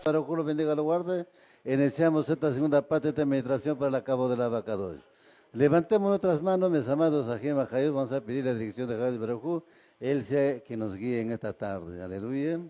Baruj Hu lo bendiga, lo guarde. Iniciamos esta segunda parte de esta meditación para el acabo de la vaca 2. Levantemos nuestras manos, mis amados Ajim Ajayot, vamos a pedir la dirección de Hakadosh Baruj Hu, Él sea que nos guíe en esta tarde. Aleluya.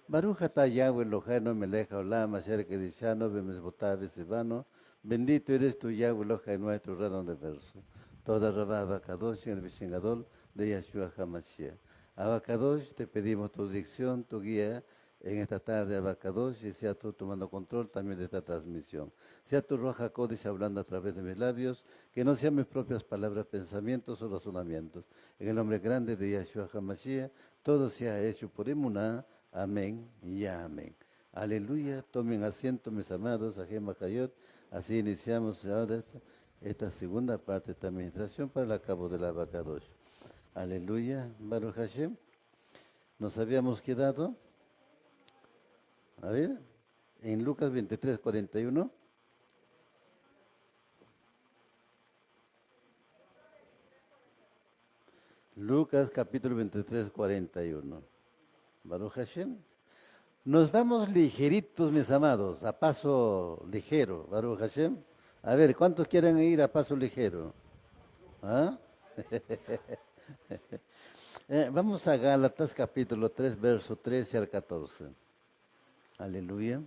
Baruch atah Yahweh Eloheinu melech haolam asher kedishanu b'mitzvotav v'tzivanu. Bendito eres tú, Yahweh Eloheinu, nuestro Rey universo. Toda Rabá Abacadosh en el Bishingadol de Yeshua HaMashiach. Abacadosh, te pedimos tu dirección, tu guía en esta tarde, Abacadosh, y sea tú tomando control también de esta transmisión. Sea tu Roja Kodesh hablando a través de mis labios, que no sean mis propias palabras, pensamientos o razonamientos. En el nombre grande de Yeshua HaMashiach, todo sea hecho por Emuná. Amén y amén. Aleluya. Tomen asiento, mis amados, Ajim Ajayot. Así iniciamos ahora esta segunda parte de esta administración para el acabo de la vaca 2. Aleluya. Baruch Hashem. Nos habíamos quedado, a ver, en Lucas 23, 41. Lucas capítulo 23, 41. Baruch Hashem. Nos vamos ligeritos, mis amados, a paso ligero, Baruch Hashem. A ver, ¿cuántos quieren ir a paso ligero? ¿Ah? Vamos a Gálatas capítulo 3, verso 13 al 14. Aleluya.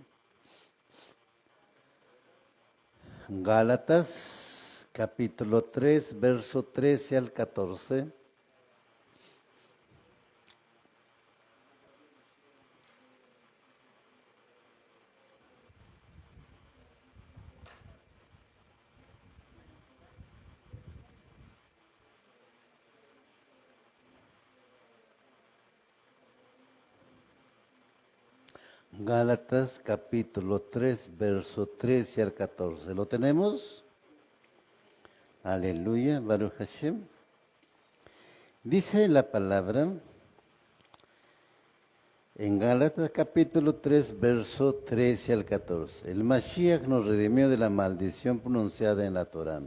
Gálatas capítulo 3, verso 13 al 14. Gálatas capítulo 3, verso 13 al 14. ¿Lo tenemos? Aleluya, Baruch Hashem. Dice la palabra en Gálatas capítulo 3, verso 13 al 14. El Mashiach nos redimió de la maldición pronunciada en la Torá,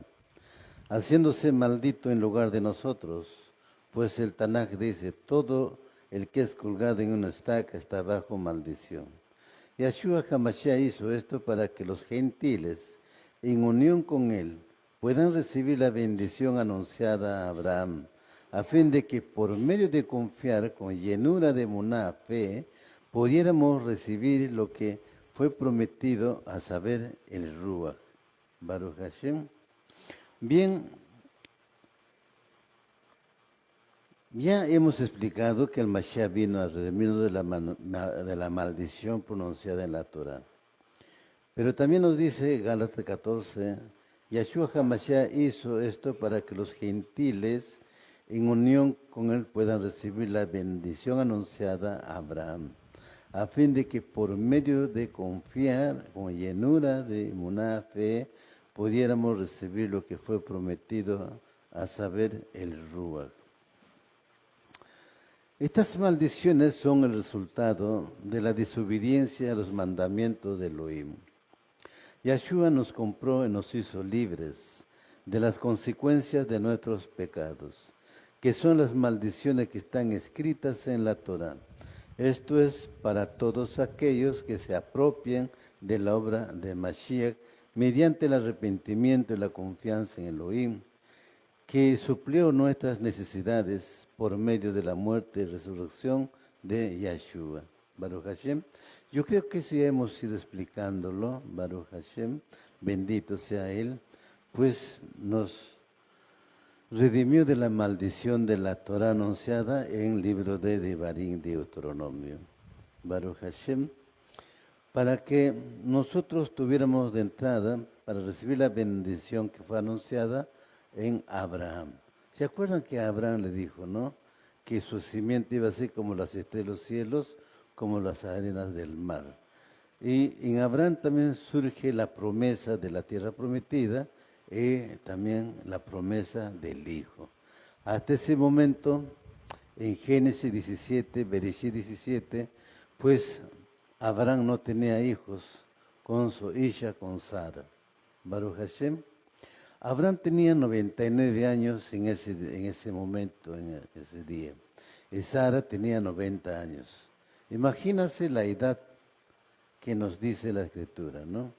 haciéndose maldito en lugar de nosotros, pues el Tanaj dice, todo el que es colgado en una estaca está bajo maldición. Yeshua HaMashiach hizo esto para que los gentiles, en unión con él, puedan recibir la bendición anunciada a Abraham, a fin de que por medio de confiar con llenura de emuná, fe, pudiéramos recibir lo que fue prometido, a saber, el Ruach. Baruch Hashem. Bien, ya hemos explicado que el Mashiach vino a redimirnos de la maldición pronunciada en la Torah. Pero también nos dice Gálatas 14, Yeshua HaMashiach hizo esto para que los gentiles en unión con él puedan recibir la bendición anunciada a Abraham, a fin de que por medio de confiar con llenura de emuná, fe, pudiéramos recibir lo que fue prometido, a saber, el Ruach. Estas maldiciones son el resultado de la desobediencia a los mandamientos de Elohim. Yeshua nos compró y nos hizo libres de las consecuencias de nuestros pecados, que son las maldiciones que están escritas en la Torá. Esto es para todos aquellos que se apropian de la obra de Mashiach mediante el arrepentimiento y la confianza en Elohim, que suplió nuestras necesidades por medio de la muerte y resurrección de Yeshua. Baruch Hashem. Yo creo que sí hemos ido explicándolo, Baruch Hashem, bendito sea Él, pues nos redimió de la maldición de la Torah anunciada en el libro de Devarim, Deuteronomio. Baruch Hashem, para que nosotros tuviéramos de entrada, para recibir la bendición que fue anunciada en Abraham. ¿Se acuerdan que Abraham le dijo, no? Que su simiente iba a ser como las estrellas de los cielos, como las arenas del mar. Y en Abraham también surge la promesa de la tierra prometida y también la promesa del Hijo. Hasta ese momento, en Génesis 17, Bereshit 17, pues Abraham no tenía hijos con su Isha, con Sara. Baruch Hashem. Abraham tenía 99 años en ese momento, en ese día. Y Sara tenía 90 años. Imagínense la edad que nos dice la Escritura, ¿no?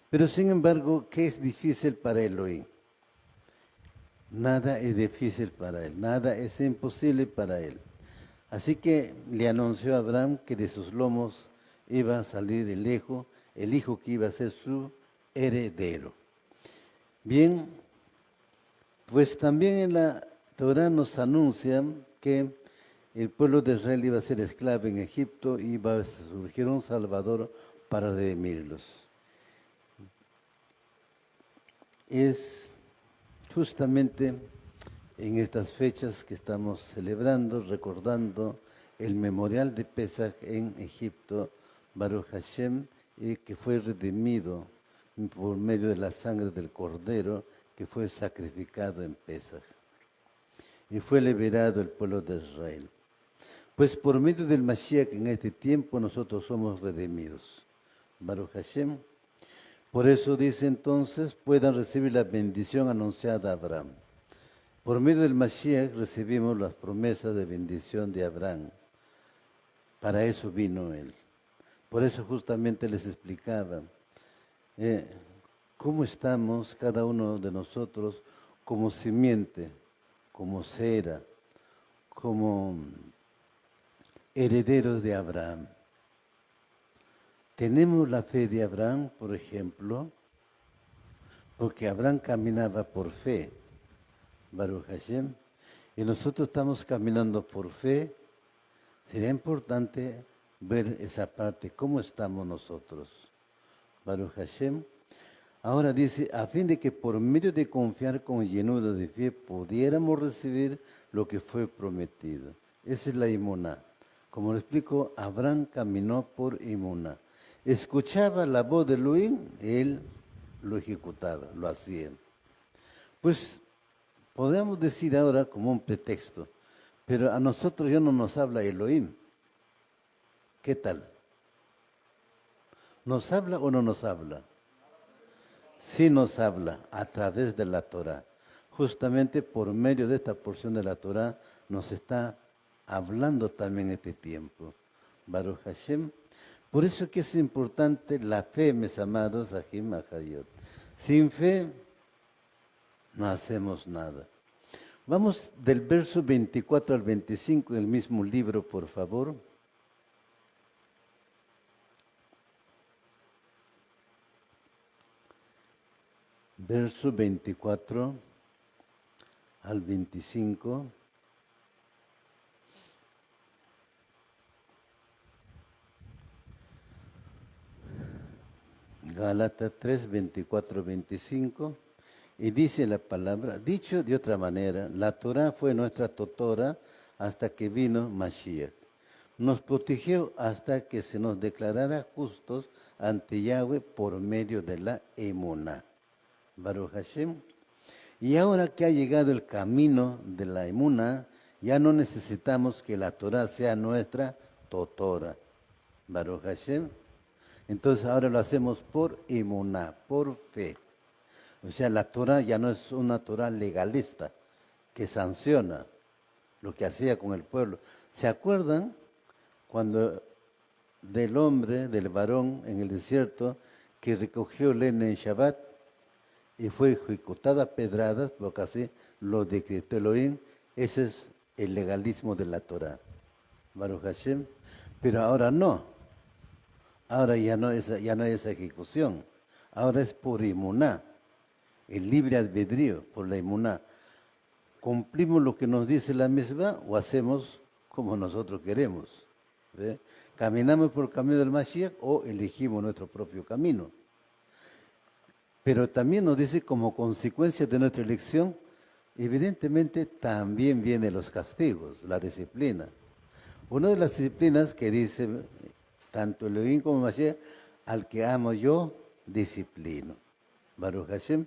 Pero sin embargo, ¿qué es difícil para Elohim? Nada es difícil para él, nada es imposible para él. Así que le anunció a Abraham que de sus lomos iba a salir el hijo que iba a ser su heredero. Bien, pues también en la Torah nos anuncia que el pueblo de Israel iba a ser esclavo en Egipto y iba a surgir un Salvador para redimirlos. Es justamente en estas fechas que estamos celebrando, recordando el memorial de Pesaj en Egipto, Baruch Hashem, que fue redimido por medio de la sangre del Cordero que fue sacrificado en Pesaj. Y fue liberado el pueblo de Israel. Pues por medio del Mashiach en este tiempo nosotros somos redimidos. Baruch Hashem. Por eso dice entonces, puedan recibir la bendición anunciada a Abraham. Por medio del Mashiach recibimos las promesas de bendición de Abraham. Para eso vino él. Por eso justamente les explicaba cómo estamos cada uno de nosotros como simiente, como cera, como herederos de Abraham. Tenemos la fe de Abraham, por ejemplo, porque Abraham caminaba por fe, Baruch Hashem, y nosotros estamos caminando por fe. Sería importante ver esa parte, cómo estamos nosotros, Baruch Hashem. Ahora dice, a fin de que por medio de confiar con llenura de fe pudiéramos recibir lo que fue prometido. Esa es la imuná. Como lo explico, Abraham caminó por imuná. Escuchaba la voz de Elohim, él lo ejecutaba, lo hacía. Pues podemos decir ahora como un pretexto, pero a nosotros ya no nos habla Elohim. ¿Qué tal? ¿Nos habla o no nos habla? Sí nos habla a través de la Torah. Justamente por medio de esta porción de la Torah nos está hablando también este tiempo. Baruch Hashem. Por eso que es importante la fe, mis amados, Ajim Ahayot. Sin fe no hacemos nada. Vamos del verso 24 al 25 en el mismo libro, por favor. Verso 24 al 25. Gálatas 3, 24, 25. Y dice la palabra, dicho de otra manera, la Torah fue nuestra tutora hasta que vino Mashiach. Nos protegió hasta que se nos declarara justos ante Yahweh por medio de la emuná. Baruch Hashem. Y ahora que ha llegado el camino de la emuná, ya no necesitamos que la Torah sea nuestra tutora. Baruch Hashem. Entonces ahora lo hacemos por emuná, por fe. O sea, la Torah ya no es una Torah legalista que sanciona lo que hacía con el pueblo. ¿Se acuerdan cuando del hombre, del varón en el desierto que recogió leña en Shabbat y fue ejecutada a pedradas, porque así lo decretó Elohim? Ese es el legalismo de la Torah. Baruch Hashem. Pero ahora no. Ahora ya no hay esa ejecución. Ahora es por emuná. El libre albedrío, por la emuná. ¿Cumplimos lo que nos dice la misma o hacemos como nosotros queremos? ¿Ve? ¿Caminamos por el camino del Mashiach o elegimos nuestro propio camino? Pero también nos dice como consecuencia de nuestra elección, evidentemente también vienen los castigos, la disciplina. Una de las disciplinas que dice tanto Elohim como Mashiach, al que amo yo, disciplino. Baruch Hashem.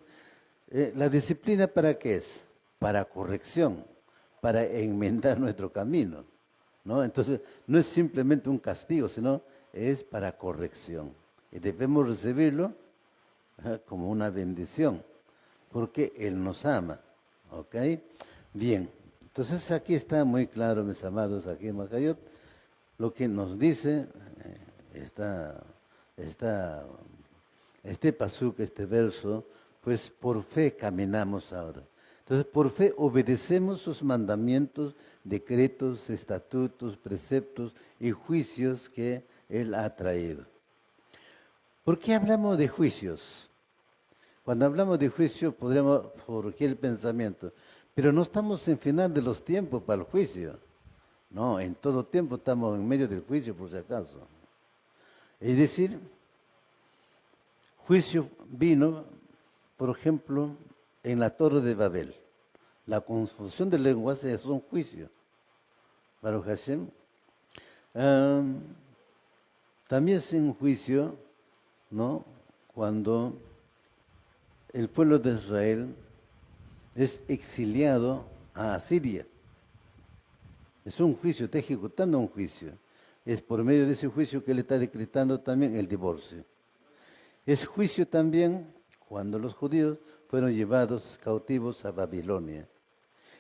¿La disciplina para qué es? Para corrección, para enmendar nuestro camino, ¿no? Entonces, no es simplemente un castigo, sino es para corrección. Y debemos recibirlo como una bendición, porque Él nos ama, ¿ok? Bien, entonces aquí está muy claro, mis amados, aquí en Mahayot, lo que nos dice este pasuk, este verso, pues por fe caminamos ahora. Entonces, por fe obedecemos sus mandamientos, decretos, estatutos, preceptos y juicios que Él ha traído. ¿Por qué hablamos de juicios? Cuando hablamos de juicio podríamos surgir el pensamiento, pero no estamos en final de los tiempos para el juicio. No, en todo tiempo estamos en medio del juicio por si acaso. Es decir, juicio vino, por ejemplo, en la Torre de Babel. La confusión de lenguas es un juicio. Baruch Hashem. También es un juicio, ¿no? Cuando el pueblo de Israel es exiliado a Asiria. Es un juicio, está ejecutando un juicio. Es por medio de ese juicio que él está decretando también el divorcio. Es juicio también cuando los judíos fueron llevados cautivos a Babilonia.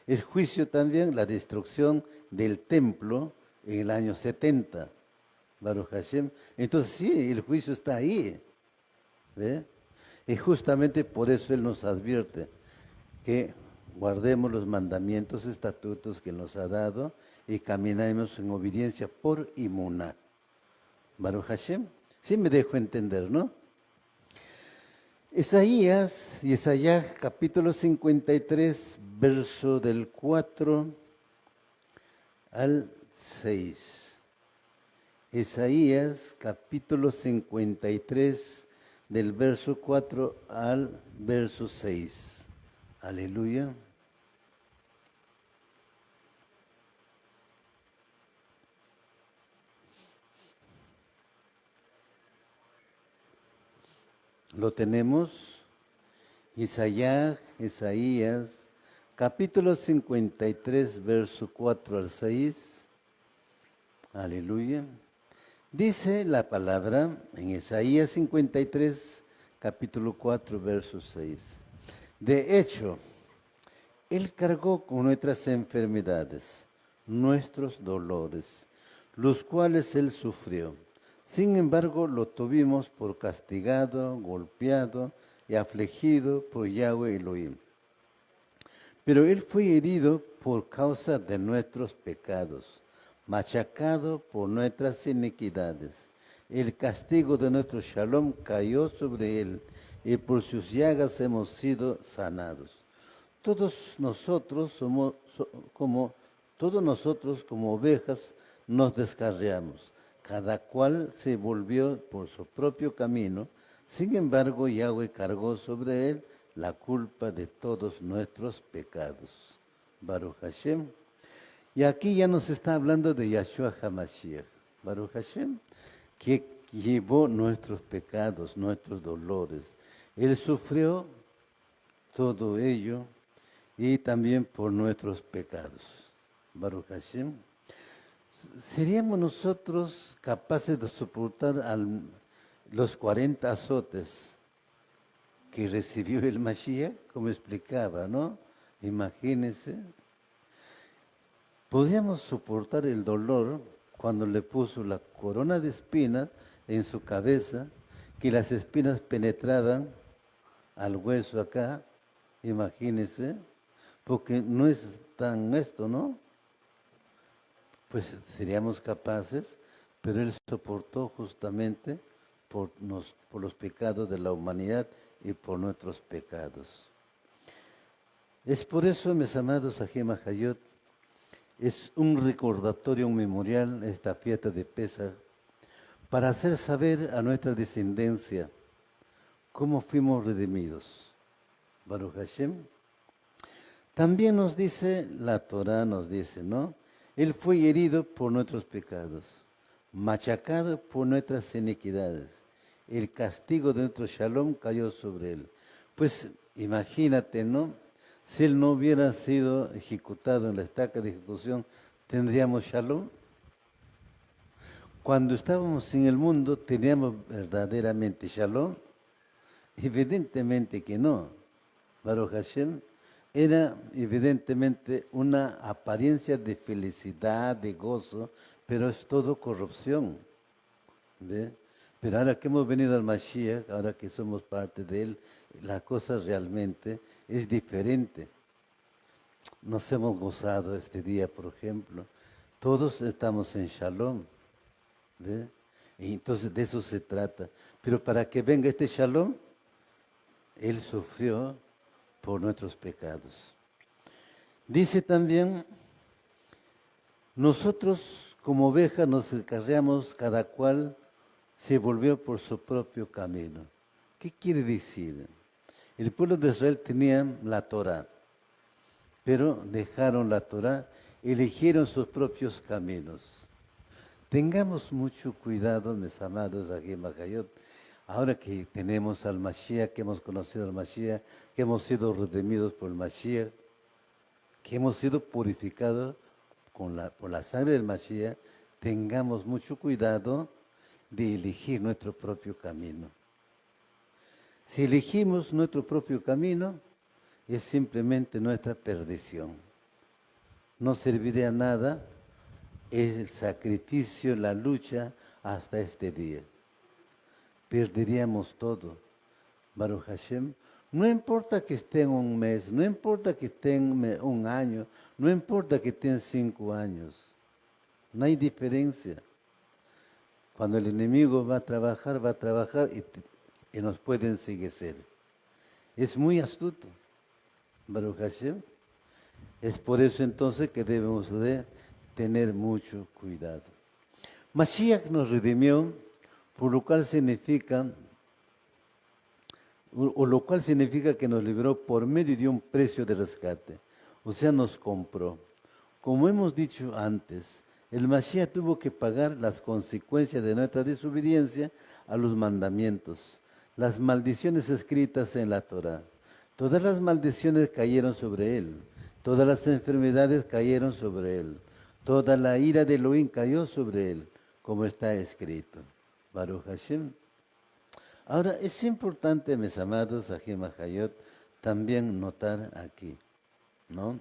Es juicio también la destrucción del templo en el año 70. Baruch Hashem. Entonces sí, el juicio está ahí. ¿Ve? Y justamente por eso Él nos advierte que guardemos los mandamientos, estatutos que nos ha dado y caminemos en obediencia por Imuná. Baruch Hashem. Sí me dejo entender, ¿no? Isaías capítulo 53, verso del 4 al 6. Isaías capítulo 53, del verso 4 al verso 6. Aleluya. Lo tenemos. Isaías, capítulo 53, verso 4 al 6. Aleluya. Dice la palabra en Isaías 53, capítulo 4, verso 6. De hecho, Él cargó con nuestras enfermedades, nuestros dolores, los cuales Él sufrió. Sin embargo, lo tuvimos por castigado, golpeado y afligido por Yahweh Elohim. Pero Él fue herido por causa de nuestros pecados, machacado por nuestras iniquidades. El castigo de nuestro shalom cayó sobre Él, y por sus llagas hemos sido sanados. Todos nosotros como ovejas nos descarriamos. Cada cual se volvió por su propio camino. Sin embargo, Yahweh cargó sobre él la culpa de todos nuestros pecados. Baruch Hashem. Y aquí ya nos está hablando de Yahshua HaMashiach. Baruch Hashem, que llevó nuestros pecados, nuestros dolores. Él sufrió todo ello y también por nuestros pecados. Baruch Hashem. ¿Seríamos nosotros capaces de soportar los 40 azotes que recibió el Mashiach? Como explicaba, ¿no? Imagínense. ¿Podríamos soportar el dolor cuando le puso la corona de espinas en su cabeza, que las espinas penetraban al hueso acá? Imagínense. Porque no es tan esto, ¿no? Pues seríamos capaces, pero Él soportó justamente por los pecados de la humanidad y por nuestros pecados. Es por eso, mis amados Ajem Hayot, es un recordatorio, un memorial, esta fiesta de Pesaj, para hacer saber a nuestra descendencia cómo fuimos redimidos. Baruch Hashem. También nos dice, la Torah nos dice, ¿no? Él fue herido por nuestros pecados, machacado por nuestras iniquidades. El castigo de nuestro shalom cayó sobre él. Pues imagínate, ¿no? Si él no hubiera sido ejecutado en la estaca de ejecución, ¿tendríamos shalom? Cuando estábamos en el mundo, ¿teníamos verdaderamente shalom? Evidentemente que no. Baruch Hashem. Era evidentemente una apariencia de felicidad, de gozo, pero es todo corrupción. ¿Ve? Pero ahora que hemos venido al Mashiach, ahora que somos parte de él, la cosa realmente es diferente. Nos hemos gozado este día, por ejemplo. Todos estamos en Shalom. ¿Ve? Y entonces de eso se trata. Pero para que venga este Shalom, él sufrió por nuestros pecados. Dice también, nosotros como ovejas nos acarreamos, cada cual se volvió por su propio camino. ¿Qué quiere decir? El pueblo de Israel tenía la Torá, pero dejaron la Torá, eligieron sus propios caminos. Tengamos mucho cuidado, mis amados aquí en Majayot, ahora que tenemos al Mashiach, que hemos conocido al Mashiach, que hemos sido redimidos por el Mashiach, que hemos sido purificados por la sangre del Mashiach, tengamos mucho cuidado de elegir nuestro propio camino. Si elegimos nuestro propio camino, es simplemente nuestra perdición. No serviría a nada el sacrificio, la lucha hasta este día. Perderíamos todo. Baruch Hashem, no importa que estén un mes, no importa que estén un año, no importa que estén 5 años, no hay diferencia. Cuando el enemigo va a trabajar y nos puede enceguecer. Es muy astuto, Baruch Hashem. Es por eso entonces que debemos de tener mucho cuidado. Mashiach nos redimió, por lo cual significa que nos libró por medio de un precio de rescate, o sea, nos compró. Como hemos dicho antes, el Mashiach tuvo que pagar las consecuencias de nuestra desobediencia a los mandamientos, las maldiciones escritas en la Torá. Todas las maldiciones cayeron sobre él, todas las enfermedades cayeron sobre él, toda la ira de Elohim cayó sobre él, como está escrito. Baruch Hashem. Ahora, es importante, mis amados, Ajim Ajayot, también notar aquí, ¿no?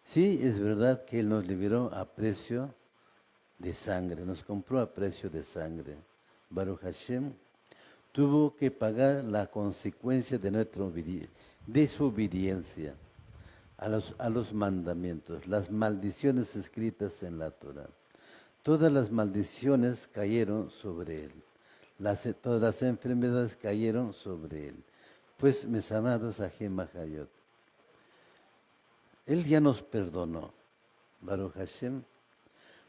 Sí, es verdad que Él nos liberó a precio de sangre, nos compró a precio de sangre. Baruch Hashem tuvo que pagar la consecuencia de nuestra desobediencia a los mandamientos, las maldiciones escritas en la Torah. Todas las maldiciones cayeron sobre Él. Todas las enfermedades cayeron sobre Él. Pues, mis amados Ajim Ajayot, Él ya nos perdonó, Baruch Hashem,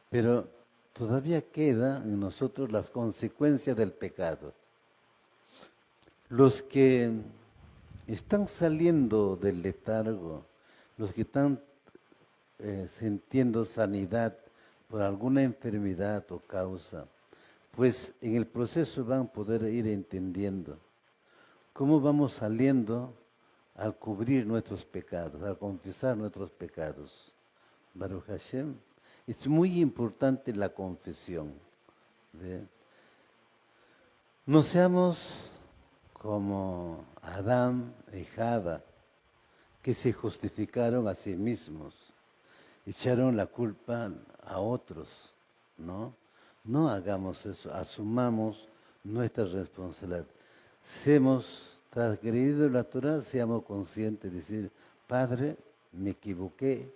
pero todavía queda en nosotros las consecuencias del pecado. Los que están saliendo del letargo, los que están sintiendo sanidad por alguna enfermedad o causa, pues en el proceso van a poder ir entendiendo cómo vamos saliendo al cubrir nuestros pecados, al confesar nuestros pecados. Baruch Hashem, es muy importante la confesión. ¿Ve? No seamos como Adán y Java, que se justificaron a sí mismos, echaron la culpa a otros, ¿no? No hagamos eso, asumamos nuestra responsabilidad. Si hemos transgredido la Torah, seamos conscientes de decir, Padre, me equivoqué,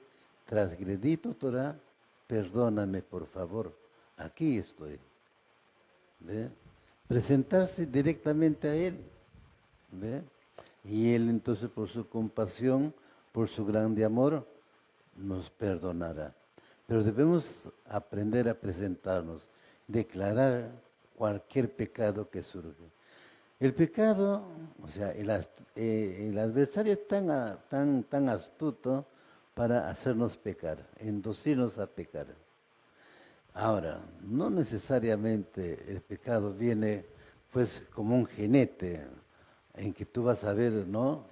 transgredí tu Torah, perdóname por favor, aquí estoy. ¿Ve? Presentarse directamente a Él. ¿Ve? Y Él entonces por su compasión, por su grande amor, nos perdonará. Pero debemos aprender a presentarnos, declarar cualquier pecado que surge. El pecado, o sea, el adversario es tan astuto para hacernos pecar, inducirnos a pecar. Ahora, no necesariamente el pecado viene pues como un jinete en que tú vas a ver, ¿no?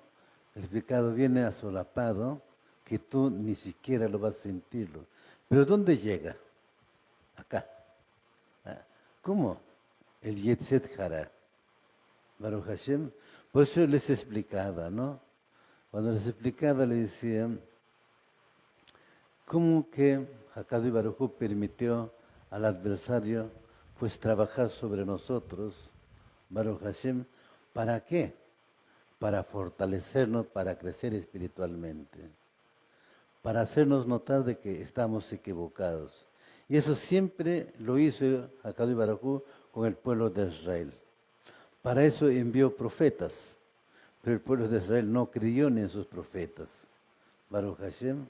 El pecado viene asolapado que tú ni siquiera lo vas a sentirlo. Pero ¿dónde llega? Acá. ¿Cómo? El Yetzet Hara. Baruch Hashem. Por eso les explicaba, ¿no? Cuando les explicaba le decía, ¿cómo que Hakadosh Baruj Hu permitió al adversario pues trabajar sobre nosotros, Baruch Hashem, ¿para qué? Para fortalecernos, para crecer espiritualmente, para hacernos notar de que estamos equivocados. Y eso siempre lo hizo Akadosh Baruj Hu con el pueblo de Israel. Para eso envió profetas, pero el pueblo de Israel no creyó ni en sus profetas. Baruch Hashem.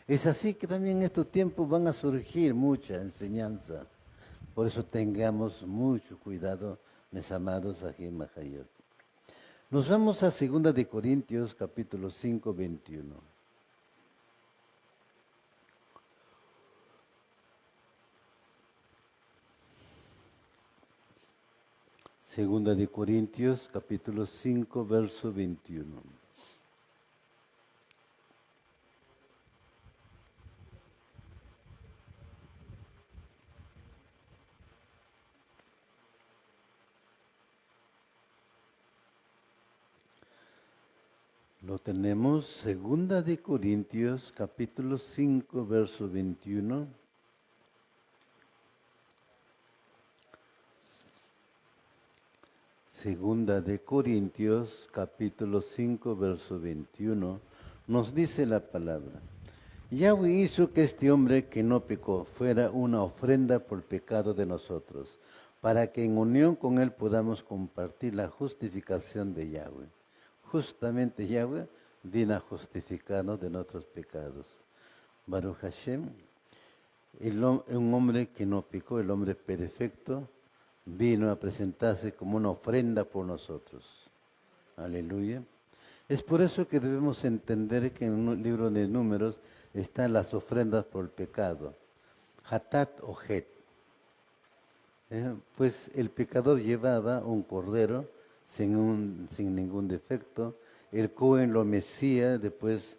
Es así que también en estos tiempos van a surgir mucha enseñanza. Por eso tengamos mucho cuidado, mis amados aquí Mahayot. Nos vamos a 2 de Corintios, capítulo 5, 21. Segunda de Corintios, capítulo 5, verso 21. Lo tenemos, Segunda de Corintios, capítulo 5, verso 21. Segunda de Corintios, capítulo 5, verso 21, nos dice la palabra. Yahweh hizo que este hombre que no pecó fuera una ofrenda por pecado de nosotros, para que en unión con él podamos compartir la justificación de Yahweh. Justamente Yahweh vino a justificarnos de nuestros pecados. Baruch Hashem, un hombre que no pecó, el hombre perfecto, vino a presentarse como una ofrenda por nosotros. Aleluya. Es por eso que debemos entender que en el libro de Números están las ofrendas por el pecado. Hatat o Het. Pues el pecador llevaba un cordero sin ningún defecto. El Cohen lo mecía, después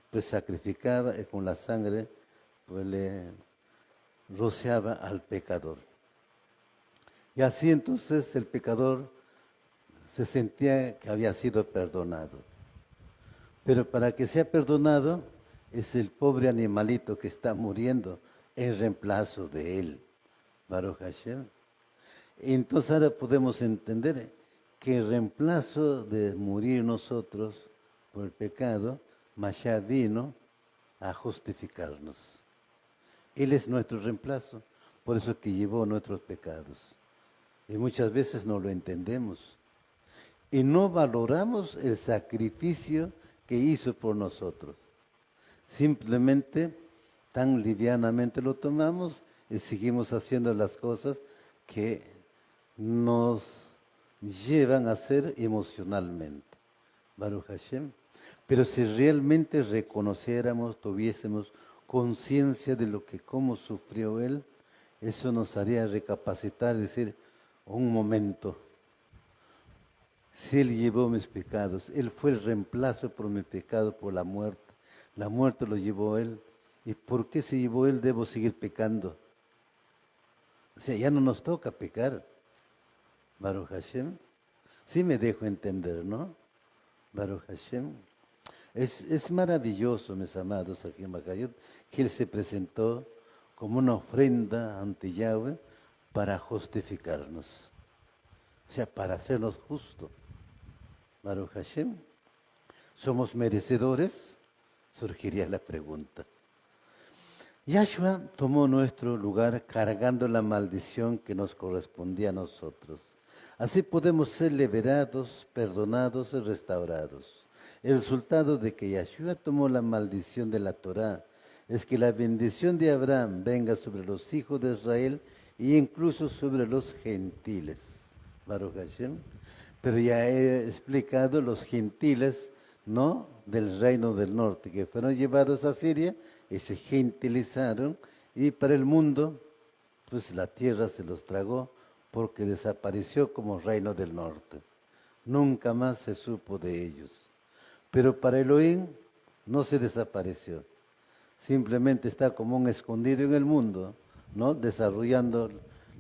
pues sacrificaba y con la sangre pues le rociaba al pecador. Y así entonces el pecador se sentía que había sido perdonado. Pero para que sea perdonado es el pobre animalito que está muriendo en reemplazo de él. Baruch Hashem. Entonces ahora podemos entender que en reemplazo de morir nosotros por el pecado, Mashiach vino a justificarnos. Él es nuestro reemplazo, por eso que llevó nuestros pecados. Y muchas veces no lo entendemos. Y no valoramos el sacrificio que hizo por nosotros. Simplemente tan livianamente lo tomamos y seguimos haciendo las cosas que nos llevan a hacer emocionalmente. Baruch Hashem. Pero si realmente reconociéramos, tuviésemos conciencia de lo que cómo sufrió Él, eso nos haría recapacitar y decir, un momento, si Él llevó mis pecados, Él fue el reemplazo por mi pecado, por la muerte lo llevó Él, ¿y por qué se llevó Él debo seguir pecando? O sea, ya no nos toca pecar, Baruch Hashem. Sí me dejo entender, ¿no? Baruch Hashem. Es maravilloso, mis amados, aquí en Mahayot, que Él se presentó como una ofrenda ante Yahweh para justificarnos. O sea, para hacernos justos. Baruch Hashem. ¿Somos merecedores? Surgiría la pregunta. Yahshua tomó nuestro lugar cargando la maldición que nos correspondía a nosotros. Así podemos ser liberados, perdonados y restaurados. El resultado de que Yahshua tomó la maldición de la Torá es que la bendición de Abraham venga sobre los hijos de Israel e incluso sobre los gentiles. Baruch Hashem. Pero ya he explicado los gentiles, ¿no?, del reino del norte, que fueron llevados a Siria y se gentilizaron, y para el mundo, pues la tierra se los tragó porque desapareció como reino del norte. Nunca más se supo de ellos. Pero para Elohim no se desapareció. Simplemente está como un escondido en el mundo, ¿no?, desarrollando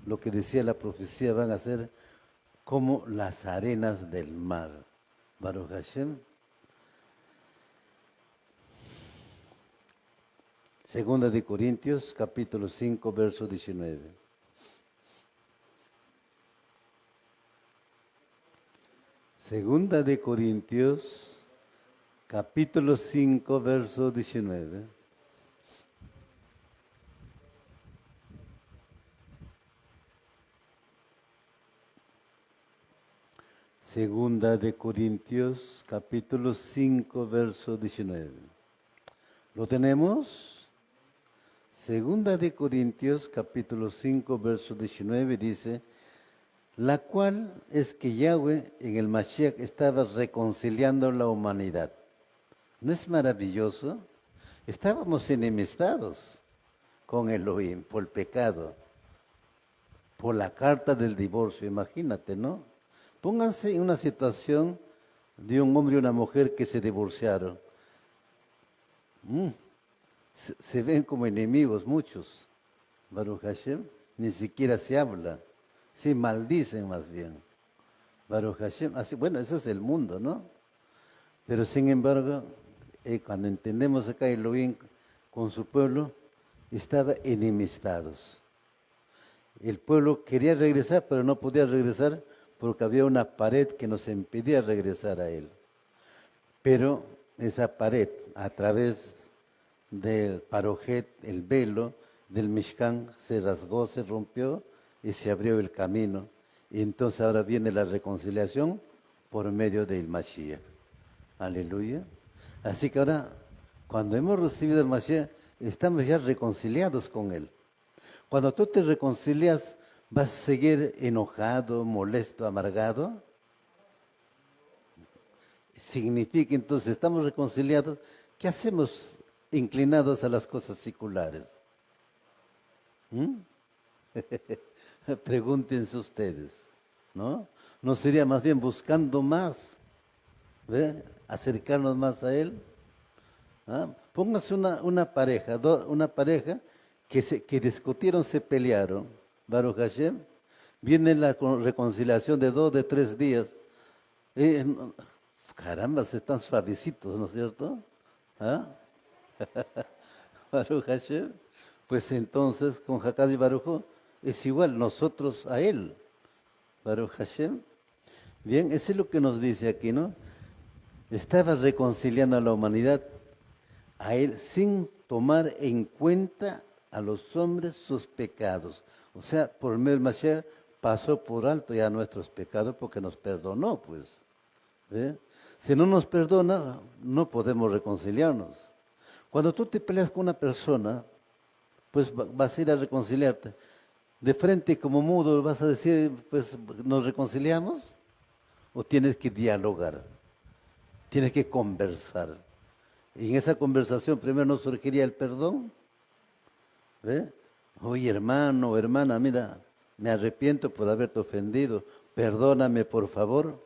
lo que decía la profecía, van a ser como las arenas del mar. Baruch Hashem. Segunda de Corintios, capítulo 5, verso 19. Segunda de Corintios, capítulo 5, verso 19. Segunda de Corintios, capítulo 5, verso 19. ¿Lo tenemos? Segunda de Corintios, capítulo 5, verso 19 dice, la cual es que Yahweh en el Mashiach estaba reconciliando la humanidad. ¿No es maravilloso? Estábamos enemistados con Elohim por el pecado, por la carta del divorcio, imagínate, ¿no? Pónganse en una situación de un hombre y una mujer que se divorciaron. Se ven como enemigos muchos. Baruch Hashem, ni siquiera se habla. Se maldicen más bien. Baruch Hashem, así, bueno, ese es el mundo, ¿no? Pero sin embargo, cuando entendemos acá Elohim con su pueblo, estaba enemistados. El pueblo quería regresar, pero no podía regresar porque había una pared que nos impedía regresar a él. Pero esa pared, a través del parojet, el velo del Mishkan, se rasgó, se rompió y se abrió el camino. Y entonces ahora viene la reconciliación por medio del Mashiach. Aleluya. Así que ahora, cuando hemos recibido el Mashiach, estamos ya reconciliados con él. Cuando tú te reconcilias, ¿vas a seguir enojado, molesto, amargado? Significa entonces, estamos reconciliados, ¿qué hacemos inclinados a las cosas seculares? Pregúntense ustedes, ¿no? ¿No sería más bien buscando más, acercarnos más a Él? ¿Ah? Póngase una pareja, una pareja que discutieron, se pelearon, Baruch Hashem, viene la reconciliación de 2, de 3 días. Caramba, se están suavecitos, ¿no es cierto? ¿Ah? Baruch Hashem. Pues entonces, con Hakad y Baruj es igual, nosotros a Él. Baruch Hashem. Bien, eso es lo que nos dice aquí, ¿no? Estaba reconciliando a la humanidad, a Él, sin tomar en cuenta a los hombres sus pecados. O sea, por medio del Mashiach pasó por alto ya nuestros pecados porque nos perdonó, pues. Si no nos perdona, no podemos reconciliarnos. Cuando tú te peleas con una persona, pues vas a ir a reconciliarte. De frente como mudo vas a decir, pues, ¿nos reconciliamos? ¿O tienes que dialogar? Tienes que conversar. Y en esa conversación primero nos surgiría el perdón. Oye, hermano o hermana, mira, me arrepiento por haberte ofendido. Perdóname, por favor.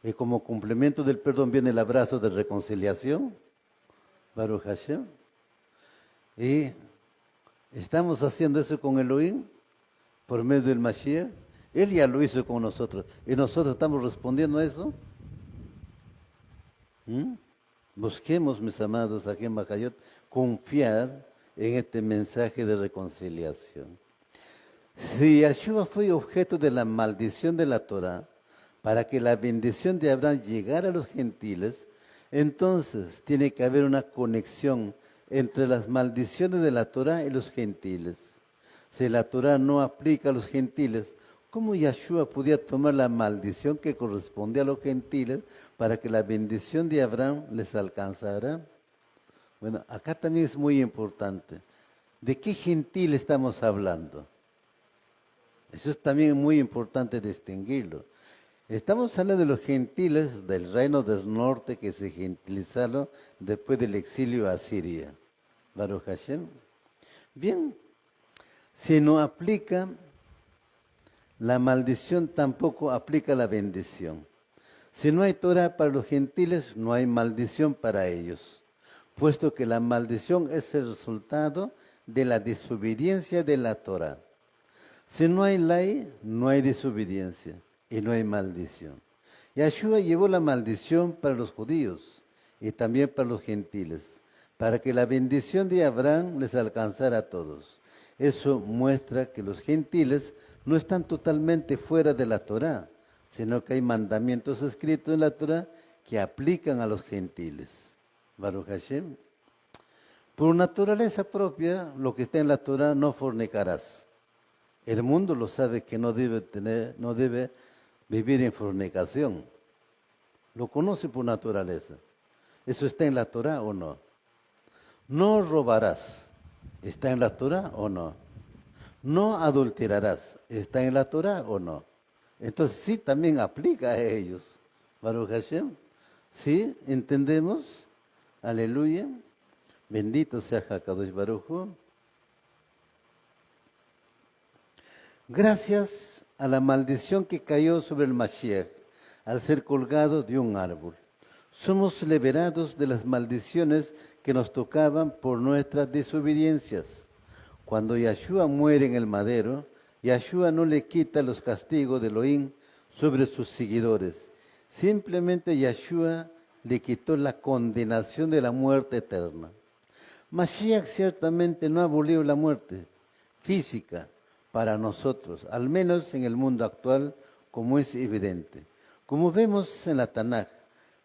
Y como complemento del perdón viene el abrazo de reconciliación. Baruch Hashem. Y estamos haciendo eso con Elohim por medio del Mashiach. Él ya lo hizo con nosotros. ¿Y nosotros estamos respondiendo a eso? Busquemos, mis amados, aquí en Bajayot, confiar en este mensaje de reconciliación. Si Yeshua fue objeto de la maldición de la Torah, para que la bendición de Abraham llegara a los gentiles, entonces tiene que haber una conexión entre las maldiciones de la Torah y los gentiles. Si la Torah no aplica a los gentiles, ¿cómo Yeshua podía tomar la maldición que corresponde a los gentiles para que la bendición de Abraham les alcanzara? Bueno, acá también es muy importante. ¿De qué gentil estamos hablando? Eso es también muy importante distinguirlo. Estamos hablando de los gentiles del reino del norte que se gentilizaron después del exilio a Siria. Baruch Hashem. Bien, si no aplica la maldición, tampoco aplica la bendición. Si no hay Torah para los gentiles, no hay maldición para ellos, puesto que la maldición es el resultado de la desobediencia de la Torah. Si no hay ley, no hay desobediencia y no hay maldición. Yeshua llevó la maldición para los judíos y también para los gentiles, para que la bendición de Abraham les alcanzara a todos. Eso muestra que los gentiles no están totalmente fuera de la Torá, sino que hay mandamientos escritos en la Torah que aplican a los gentiles. Baruch Hashem. Por naturaleza propia, lo que está en la Torah, no fornicarás. El mundo lo sabe que no debe vivir en fornicación. Lo conoce por naturaleza. ¿Eso está en la Torah o no? No robarás. ¿Está en la Torah o no? No adulterarás. ¿Está en la Torah o no? Entonces sí también aplica a ellos. Baruch Hashem. ¿Sí? ¿Entendemos? Aleluya. Bendito sea Hakadosh Baruj Hu. Gracias a la maldición que cayó sobre el Mashiach al ser colgado de un árbol, somos liberados de las maldiciones que nos tocaban por nuestras desobediencias. Cuando Yeshua muere en el madero, Yeshua no le quita los castigos de Elohim sobre sus seguidores. Simplemente Yeshua le quitó la condenación de la muerte eterna. Mashiach ciertamente no abolió la muerte física para nosotros, al menos en el mundo actual, como es evidente. Como vemos en la Tanaj,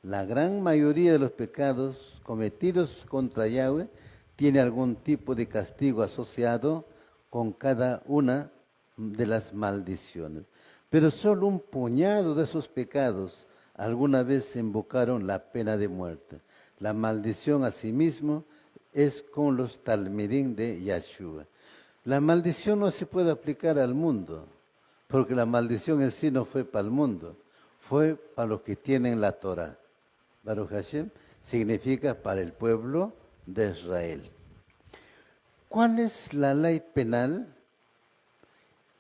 la gran mayoría de los pecados cometidos contra Yahweh tiene algún tipo de castigo asociado con cada una de las maldiciones. Pero solo un puñado de esos pecados alguna vez invocaron la pena de muerte. La maldición asimismo es con los talmidim de Yeshua. La maldición no se puede aplicar al mundo, porque la maldición en sí no fue para el mundo, fue para los que tienen la Torah. Baruch Hashem significa para el pueblo de Israel. ¿Cuál es la ley penal?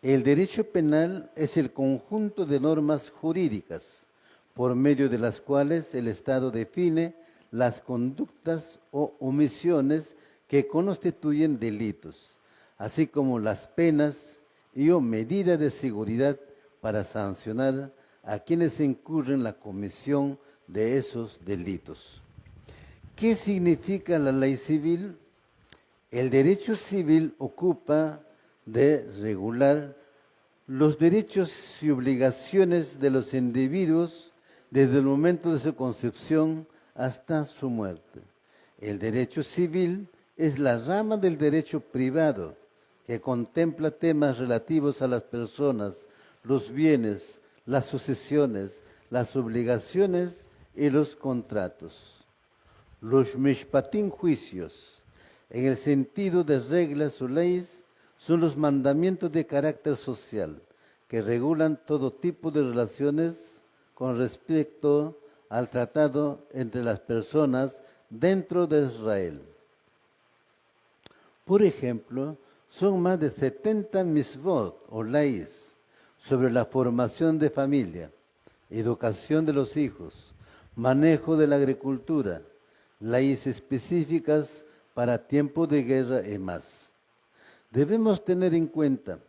El derecho penal es el conjunto de normas jurídicas por medio de las cuales el Estado define las conductas o omisiones que constituyen delitos, así como las penas y o medidas de seguridad para sancionar a quienes incurren en la comisión de esos delitos. ¿Qué significa la ley civil? El derecho civil ocupa de regular los derechos y obligaciones de los individuos desde el momento de su concepción hasta su muerte. El derecho civil es la rama del derecho privado que contempla temas relativos a las personas, los bienes, las sucesiones, las obligaciones y los contratos. Los mishpatim, juicios, en el sentido de reglas o leyes, son los mandamientos de carácter social que regulan todo tipo de relaciones con respecto al tratado entre las personas dentro de Israel. Por ejemplo, son más de 70 misvot o leyes sobre la formación de familia, educación de los hijos, manejo de la agricultura, leyes específicas para tiempo de guerra y más. Debemos tener en cuenta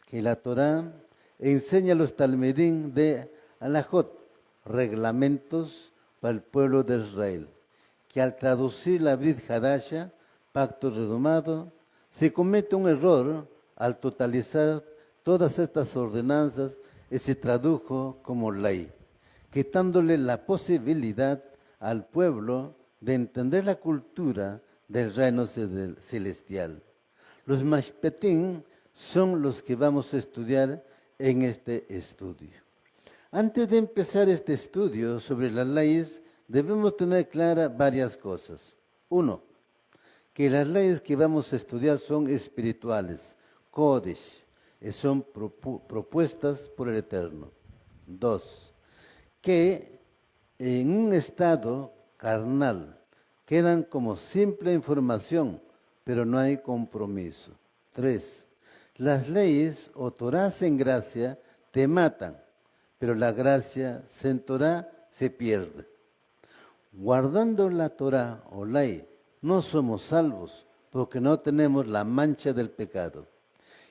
que la Torá enseña los talmidim de Alajot, reglamentos para el pueblo de Israel, que al traducir la Brit Hadasha, pacto redomado, se comete un error al totalizar todas estas ordenanzas y se tradujo como ley, quitándole la posibilidad al pueblo de entender la cultura del reino celestial. Los mashpetim son los que vamos a estudiar en este estudio. Antes de empezar este estudio sobre las leyes, debemos tener claras varias cosas. Uno, que las leyes que vamos a estudiar son espirituales, Kodesh, y son propuestas por el Eterno. Dos, que en un estado carnal quedan como simple información, pero no hay compromiso. Tres, las leyes o Torás en gracia te matan, pero la gracia sin Torá se pierde. Guardando la Torá o ley, no somos salvos porque no tenemos la mancha del pecado.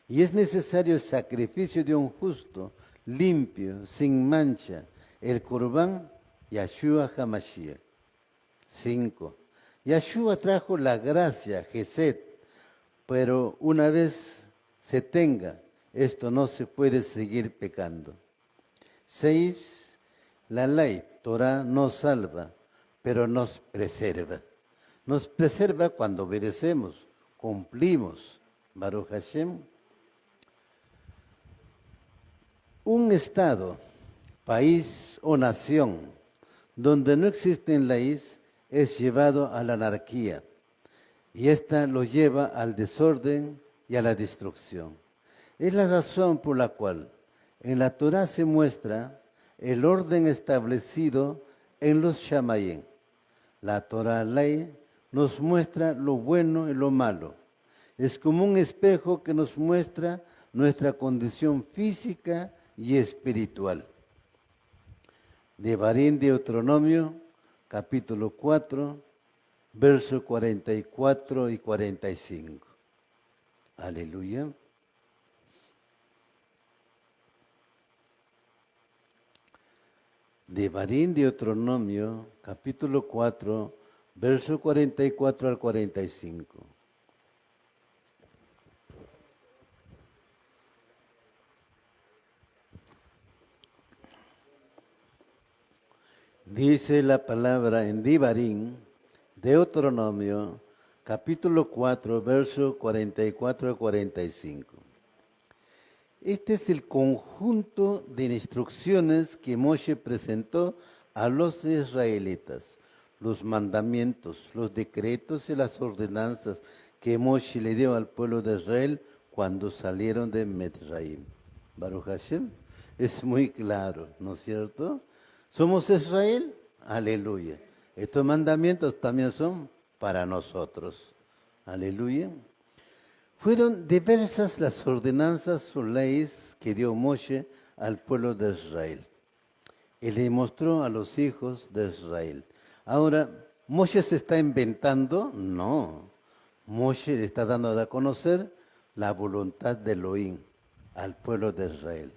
Y es necesario el sacrificio de un justo, limpio, sin mancha, el Corbán Yeshua HaMashiach. 5. Yeshua trajo la gracia, Gesed, pero una vez se tenga, esto no se puede seguir pecando. 6. La ley, Torah, nos salva, pero nos preserva. Nos preserva cuando obedecemos, cumplimos. Baruch Hashem. Un estado, país o nación donde no existen leyes es llevado a la anarquía y esta lo lleva al desorden y a la destrucción. Es la razón por la cual en la Torah se muestra el orden establecido en los Shamayim. La Torah, ley, nos muestra lo bueno y lo malo. Es como un espejo que nos muestra nuestra condición física y espiritual. Devarim, Deuteronomio, capítulo 4, versos 44 y 45. Aleluya. Devarim, Deuteronomio, capítulo 4, verso 44 al 45. Dice la palabra en Devarim, Deuteronomio, capítulo 4, verso 44 al 45. Este es el conjunto de instrucciones que Moshe presentó a los israelitas, los mandamientos, los decretos y las ordenanzas que Moshe le dio al pueblo de Israel cuando salieron de Mitzrayim. Baruch Hashem, es muy claro, ¿no es cierto? ¿Somos Israel? Aleluya. Estos mandamientos también son para nosotros. Aleluya. Fueron diversas las ordenanzas o leyes que dio Moshe al pueblo de Israel. Y le mostró a los hijos de Israel. Ahora, ¿Moshe se está inventando? No. Moshe le está dando a conocer la voluntad de Elohim al pueblo de Israel.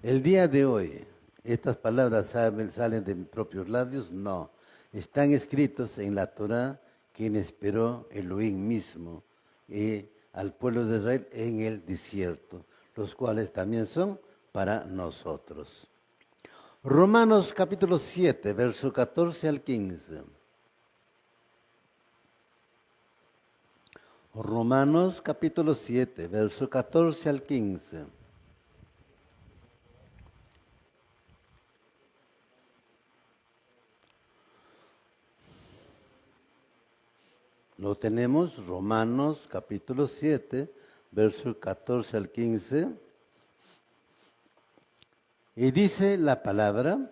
El día de hoy, ¿estas palabras salen de mis propios labios? No. Están escritos en la Torah que inspiró Elohim mismo y al pueblo de Israel en el desierto, los cuales también son para nosotros. Romanos capítulo 7, verso 14 al 15. Romanos capítulo 7, verso 14 al 15. Lo tenemos, Romanos capítulo 7, verso 14 al 15. Y dice la palabra,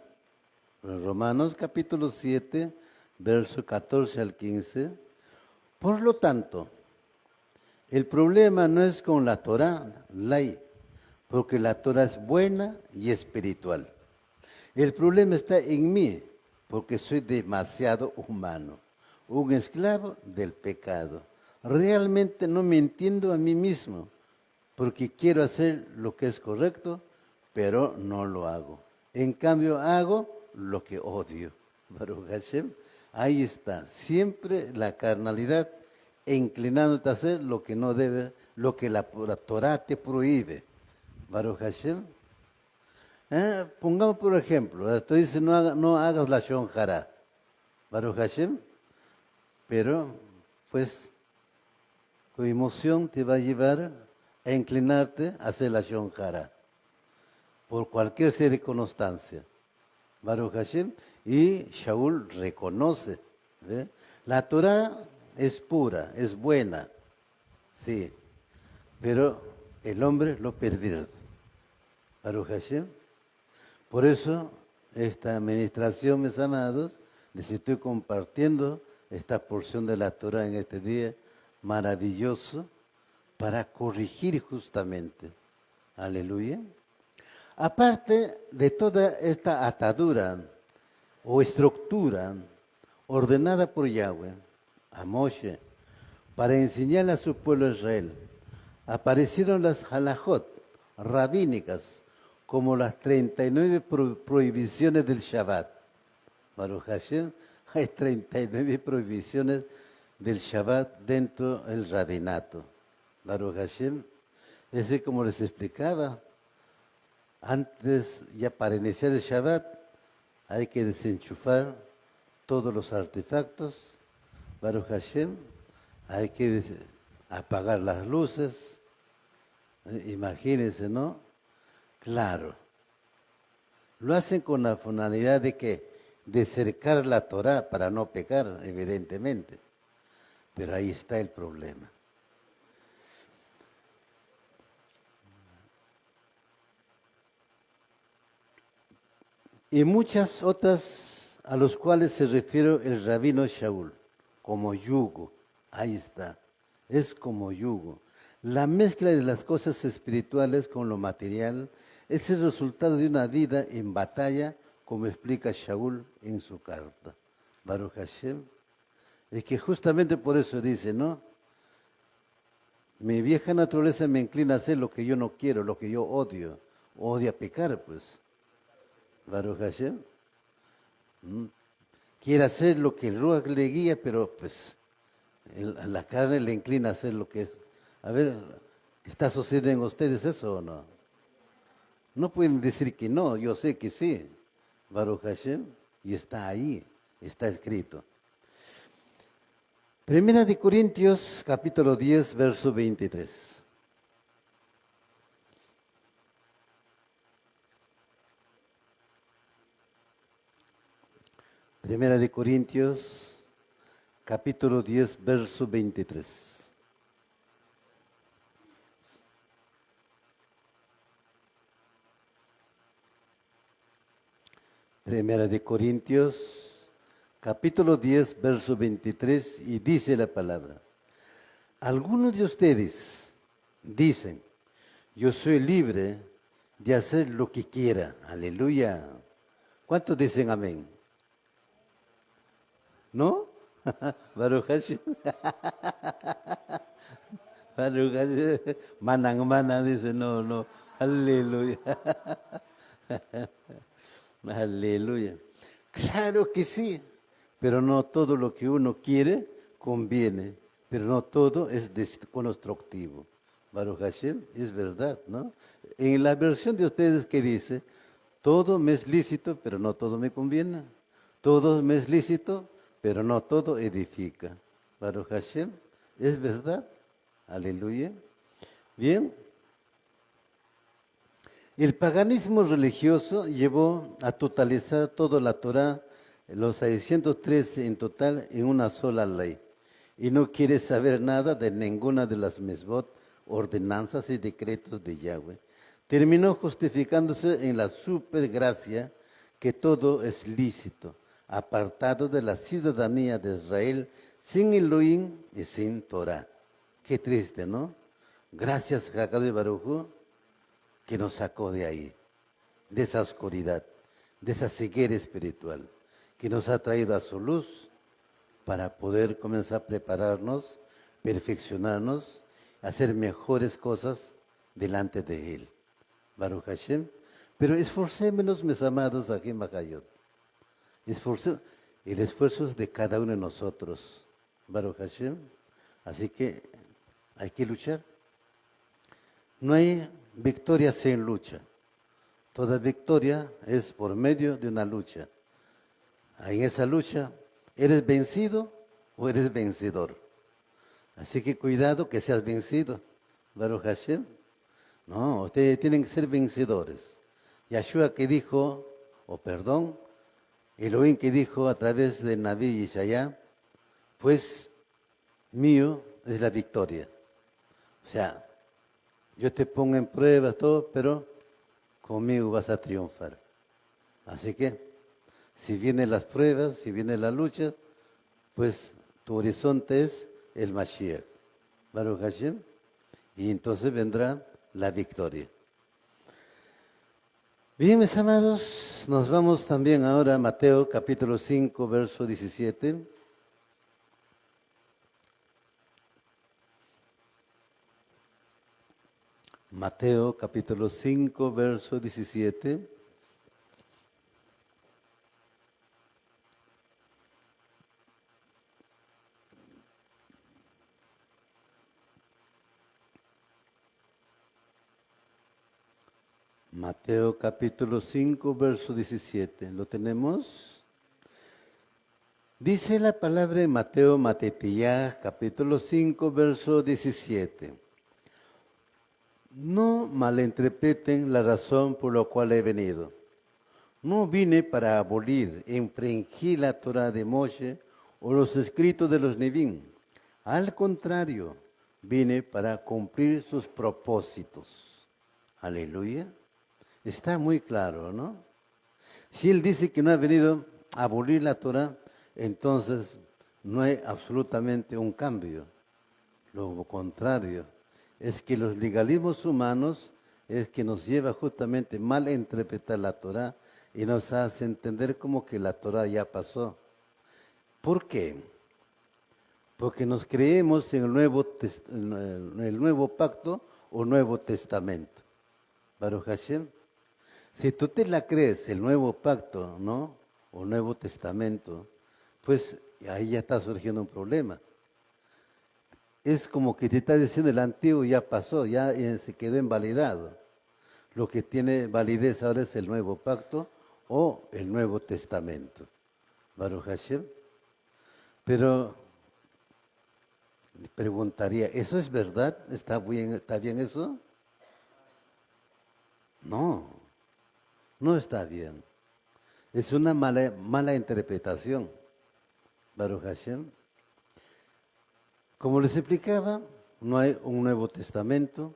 Romanos capítulo 7, verso 14 al 15. Por lo tanto, el problema no es con la Torah, ley, porque la Torah es buena y espiritual. El problema está en mí, porque soy demasiado humano, un esclavo del pecado. Realmente no me entiendo a mí mismo, porque quiero hacer lo que es correcto, pero no lo hago. En cambio, hago lo que odio. Baruch Hashem, ahí está, siempre la carnalidad inclinándote a hacer lo que no debe, lo que la Torah te prohíbe. Baruch Hashem. Pongamos por ejemplo, esto dice no hagas la Shon Hara. Baruch Hashem. Pero, pues, tu emoción te va a llevar a inclinarte a hacer la Shon Hara por cualquier circunstancia. Baruch Hashem. Y Shaul reconoce. ¿Ve? La Torah es pura, es buena, sí, pero el hombre lo pervierte. Baruch Hashem. Por eso, esta administración, mis amados, les estoy compartiendo esta porción de la Torah en este día maravilloso para corregir justamente. Aleluya. Aparte de toda esta atadura o estructura ordenada por Yahweh a Moshe para enseñarle a su pueblo Israel, aparecieron las halajot rabínicas como las 39 prohibiciones del Shabbat. Baruch Hashem, hay 39 prohibiciones del Shabbat dentro del rabinato. Baruch Hashem, es como les explicaba, Antes, ya para iniciar el Shabbat, hay que desenchufar todos los artefactos, Baruch Hashem, hay que apagar las luces, imagínense, ¿no? Claro, lo hacen con la finalidad de que de cercar la Torah para no pecar, evidentemente, pero ahí está el problema. Y muchas otras a los cuales se refiere el rabino Shaul, como yugo, ahí está, es como yugo. La mezcla de las cosas espirituales con lo material es el resultado de una vida en batalla, como explica Shaul en su carta. Baruch Hashem, es que justamente por eso dice, ¿no? Mi vieja naturaleza me inclina a hacer lo que yo no quiero, lo que yo odio. Odia pecar, pues. Baruch Hashem. Quiere hacer lo que el Ruach le guía, pero pues la carne le inclina a hacer lo que es. A ver, ¿está sucediendo en ustedes eso o no? No pueden decir que no, yo sé que sí. Baruch Hashem, y está ahí, está escrito. Primera de Corintios, capítulo 10, verso 23. Primera de Corintios, capítulo 10, verso 23. Primera de Corintios, capítulo 10, verso 23, y dice la palabra. Algunos de ustedes dicen, yo soy libre de hacer lo que quiera. Aleluya. ¿Cuántos dicen amén? ¿No? Baruch Hashem. Baruch Hashem. Manang, dice, no. Aleluya. Aleluya. Claro que sí, pero no todo lo que uno quiere conviene, pero no todo es constructivo. Baruch Hashem, es verdad, ¿no? En la versión de ustedes que dice, todo me es lícito, pero no todo me conviene. Todo me es lícito, pero no todo edifica. Baruch Hashem, es verdad. Aleluya. Bien. El paganismo religioso llevó a totalizar toda la Torá, los 613 en total, en una sola ley. Y no quiere saber nada de ninguna de las mesbot, ordenanzas y decretos de Yahweh. Terminó justificándose en la supergracia que todo es lícito, apartado de la ciudadanía de Israel, sin Elohim y sin Torah. Qué triste, ¿no? Gracias, Hakadosh Baruj Hu, que nos sacó de ahí, de esa oscuridad, de esa ceguera espiritual, que nos ha traído a su luz para poder comenzar a prepararnos, perfeccionarnos, hacer mejores cosas delante de Él. Baruch Hashem. Pero esforcémonos, mis amados, aquí en Bajayot. El esfuerzo es de cada uno de nosotros. Baruch Hashem. Así que hay que luchar. No hay victoria sin lucha. Toda victoria es por medio de una lucha. En esa lucha, ¿eres vencido o eres vencedor? Así que cuidado que seas vencido. Baruch Hashem. No, ustedes tienen que ser vencedores. Yahshua que dijo, Elohim que dijo a través de Naví Ishaya, pues mío es la victoria. O sea, yo te pongo en prueba todo, pero conmigo vas a triunfar. Así que, si vienen las pruebas, si viene la lucha, pues tu horizonte es el Mashiach. Baruch Hashem. Y entonces vendrá la victoria. Bien, mis amados, nos vamos también ahora a Mateo capítulo 5, verso 17. Mateo capítulo 5, verso 17. Mateo capítulo 5, verso 17. ¿Lo tenemos? Dice la palabra en Mateo Matetiyah, capítulo 5, verso 17. No malinterpreten la razón por la cual he venido. No vine para abolir, infringir la Torah de Moshe o los escritos de los Nevi'im. Al contrario, vine para cumplir sus propósitos. Aleluya. Está muy claro, ¿no? Si él dice que no ha venido a abolir la Torah, entonces no hay absolutamente un cambio. Lo contrario, es que los legalismos humanos es que nos lleva justamente mal a interpretar la Torah y nos hace entender como que la Torah ya pasó. ¿Por qué? Porque nos creemos en el nuevo pacto o Nuevo Testamento. Baruch Hashem. Si tú te la crees, el nuevo pacto, ¿no? O Nuevo Testamento, pues ahí ya está surgiendo un problema. Es como que te está diciendo el antiguo ya pasó, ya se quedó invalidado. Lo que tiene validez ahora es el nuevo pacto o el Nuevo Testamento. Baruch Hashem. Pero preguntaría, ¿eso es verdad? ¿Está bien eso? No. No está bien. Es una mala interpretación. Baruch Hashem. Como les explicaba, no hay un Nuevo Testamento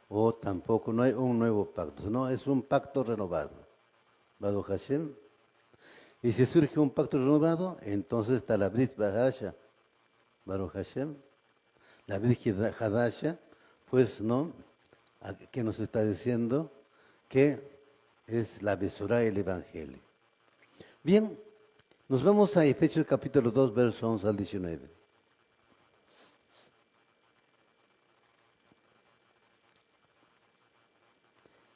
o tampoco no hay un nuevo pacto. No, es un pacto renovado. Baruch Hashem. Y si surge un pacto renovado, entonces está la Brit Hadasha. Baruch Hashem. La Brit Hadasha, pues no, que nos está diciendo que es la Besorá y el Evangelio. Bien, nos vamos a Efesios capítulo 2, verso 11 al 19.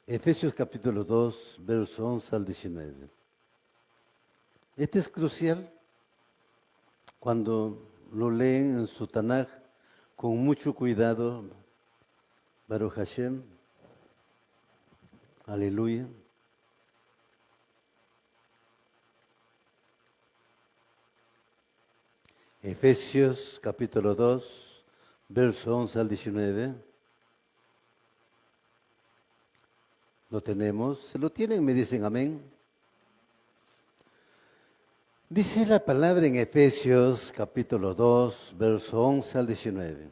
Efesios capítulo 2, verso 11 al 19. Este es crucial cuando lo leen en su Tanaj con mucho cuidado. Baruch Hashem. Aleluya. Efesios capítulo 2, verso 11 al 19. ¿Lo tenemos? ¿Se lo tienen? Me dicen amén. Dice la palabra en Efesios capítulo 2, verso 11 al 19.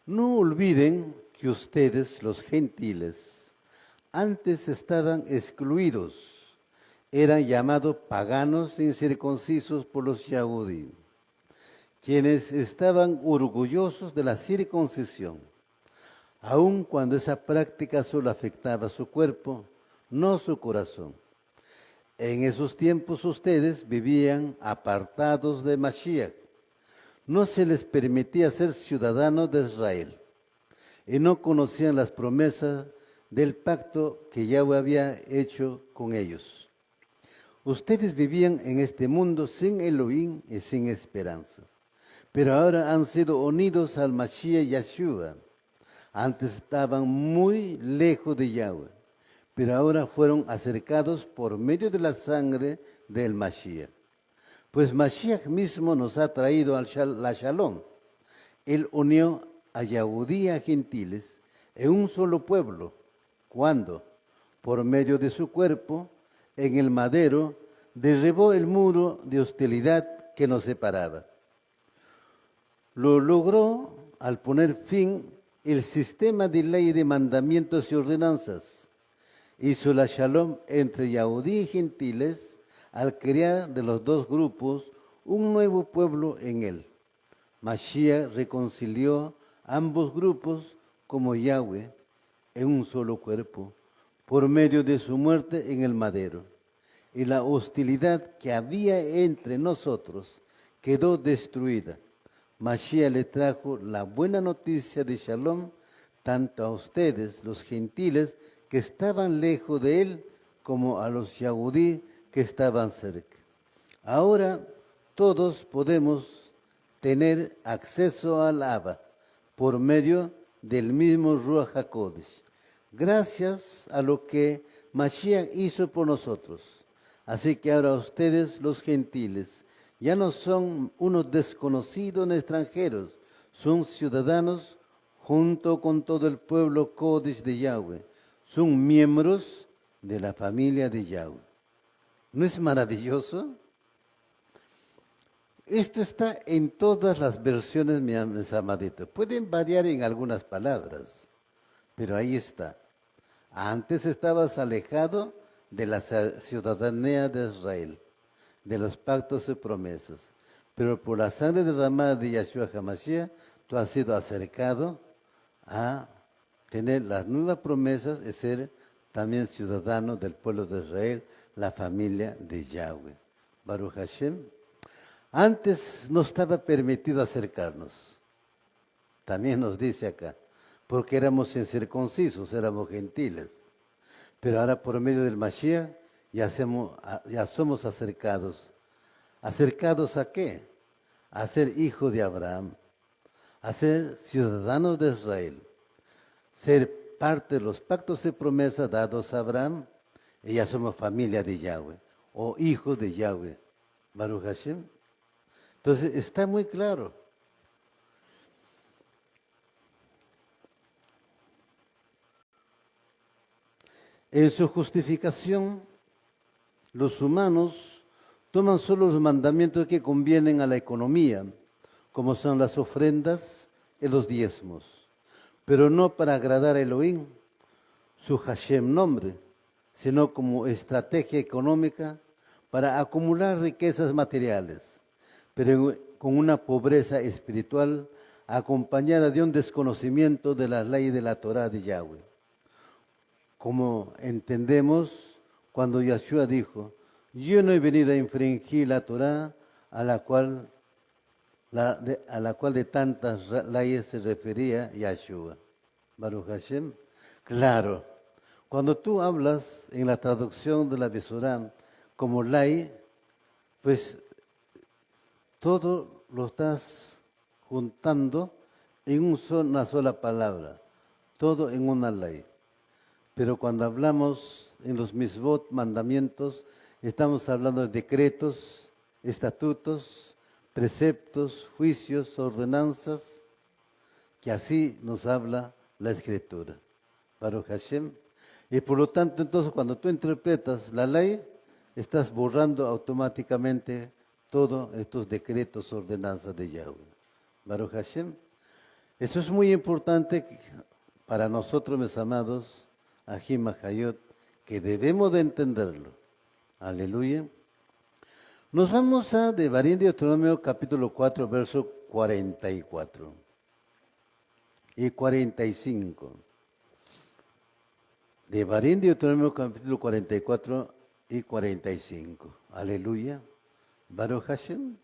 No olviden que ustedes, los gentiles, antes estaban excluidos, eran llamados paganos incircuncisos por los Yahudí, quienes estaban orgullosos de la circuncisión, aun cuando esa práctica solo afectaba su cuerpo, no su corazón. En esos tiempos ustedes vivían apartados de Mashiach. No se les permitía ser ciudadanos de Israel y no conocían las promesas del pacto que Yahweh había hecho con ellos. Ustedes vivían en este mundo sin Elohim y sin esperanza, pero ahora han sido unidos al Mashiach Yeshua. Antes estaban muy lejos de Yahweh, pero ahora fueron acercados por medio de la sangre del Mashiach. Pues Mashiach mismo nos ha traído la Shalom. Él unió a Yahudí y a gentiles en un solo pueblo. ¿Cuándo? Por medio de su cuerpo, en el madero, derribó el muro de hostilidad que nos separaba. Lo logró al poner fin el sistema de ley de mandamientos y ordenanzas. Hizo la Shalom entre Yahudí y gentiles al crear de los dos grupos un nuevo pueblo en él. Mashiach reconcilió ambos grupos como Yahweh en un solo cuerpo por medio de su muerte en el madero. Y la hostilidad que había entre nosotros quedó destruida. Mashiach le trajo la buena noticia de Shalom tanto a ustedes, los gentiles, que estaban lejos de él, como a los Yahudí que estaban cerca. Ahora todos podemos tener acceso al Abba por medio del mismo Ruach HaKodesh. gracias a lo que Mashiach hizo por nosotros. Así que ahora ustedes, los gentiles, ya no son unos desconocidos ni extranjeros, son ciudadanos junto con todo el pueblo Kodesh de Yahweh. Son miembros de la familia de Yahweh. ¿No es maravilloso? Esto está en todas las versiones, mis amaditos. Pueden variar en algunas palabras, pero ahí está. Antes estabas alejado de la ciudadanía de Israel, de los pactos y promesas. Pero por la sangre derramada de Yahshua HaMashiach, tú has sido acercado a tener las nuevas promesas y ser también ciudadano del pueblo de Israel, la familia de Yahweh. Baruch Hashem. Antes no estaba permitido acercarnos. También nos dice acá, porque éramos incircuncisos, éramos gentiles. Pero ahora por medio del Mashiach ya somos acercados. ¿Acercados a qué? A ser hijos de Abraham, a ser ciudadanos de Israel, ser parte de los pactos y promesas dados a Abraham, y ya somos familia de Yahweh, o hijos de Yahweh. Baruch Hashem. Entonces está muy claro. En su justificación, los humanos toman solo los mandamientos que convienen a la economía, como son las ofrendas y los diezmos, pero no para agradar a Elohim, su Hashem nombre, sino como estrategia económica para acumular riquezas materiales, pero con una pobreza espiritual acompañada de un desconocimiento de la ley de la Torah de Yahweh. Como entendemos cuando Yahshua dijo, yo no he venido a infringir la Torah a la cual de tantas leyes se refería Yahshua. Baruch Hashem. Claro, cuando tú hablas en la traducción de la Besorá como ley, pues todo lo estás juntando en una sola palabra, todo en una ley. Pero cuando hablamos en los misbot, mandamientos, estamos hablando de decretos, estatutos, preceptos, juicios, ordenanzas, que así nos habla la Escritura. Baruch Hashem. Y por lo tanto, entonces, cuando tú interpretas la ley, estás borrando automáticamente todos estos decretos, ordenanzas de Yahweh. Baruch Hashem. Eso es muy importante para nosotros, mis amados, Ajim Hayot, que debemos de entenderlo. Aleluya. Nos vamos a Devarim de Deuteronomio capítulo 4, verso 44 y 45. Devarim de Deuteronomio capítulo 44 y 45. Aleluya. Baruch Hashem.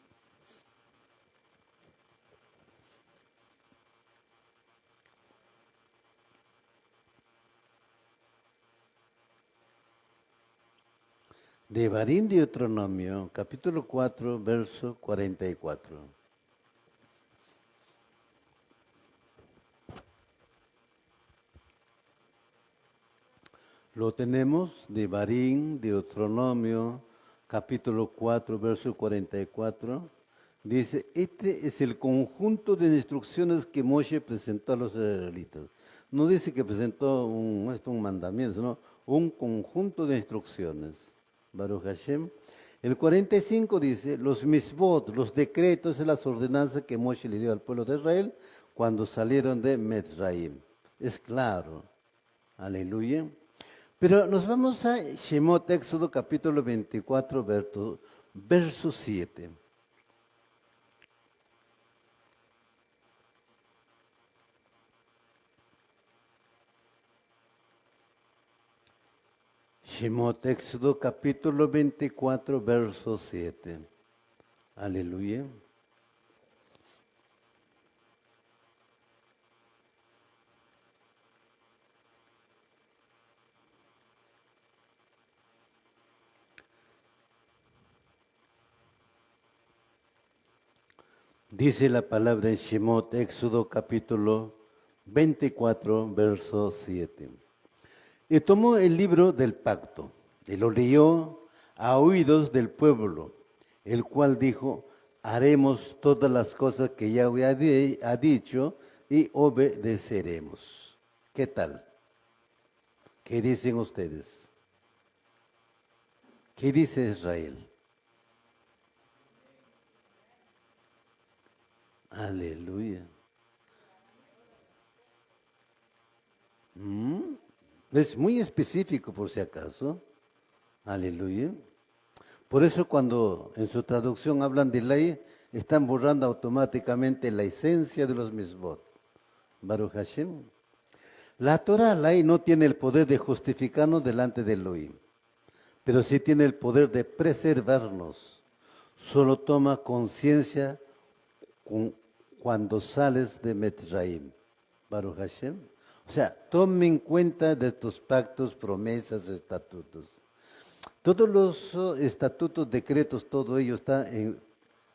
Devarim de Deuteronomio, capítulo 4, verso 44. Lo tenemos, Devarim de Deuteronomio, capítulo 4, verso 44. Dice, este es el conjunto de instrucciones que Moshe presentó a los israelitas. No dice que presentó un mandamiento, sino un conjunto de instrucciones. Baruch Hashem. El 45 dice, los misbot, los decretos y las ordenanzas que Moshe le dio al pueblo de Israel cuando salieron de Mitzrayim. Es claro. Aleluya. Pero nos vamos a Shemot, Éxodo capítulo 24, verso 7. Shemot, Éxodo capítulo 24, verso 7. Aleluya. Dice la palabra en Shemot, Éxodo capítulo 24, verso 7. Y tomó el libro del pacto y lo leyó a oídos del pueblo, el cual dijo, haremos todas las cosas que Yahweh ha dicho y obedeceremos. ¿Qué tal? ¿Qué dicen ustedes? ¿Qué dice Israel? Aleluya. Es muy específico por si acaso. Aleluya. Por eso cuando en su traducción hablan de ley, están borrando automáticamente la esencia de los misbot. Baruch Hashem. La Torah, la ley, no tiene el poder de justificarnos delante de Elohim, pero sí tiene el poder de preservarnos. Solo toma conciencia cuando sales de Mitzrayim. Baruch Hashem. O sea, tome en cuenta de tus pactos, promesas, estatutos. Todos los estatutos, decretos, todo ello está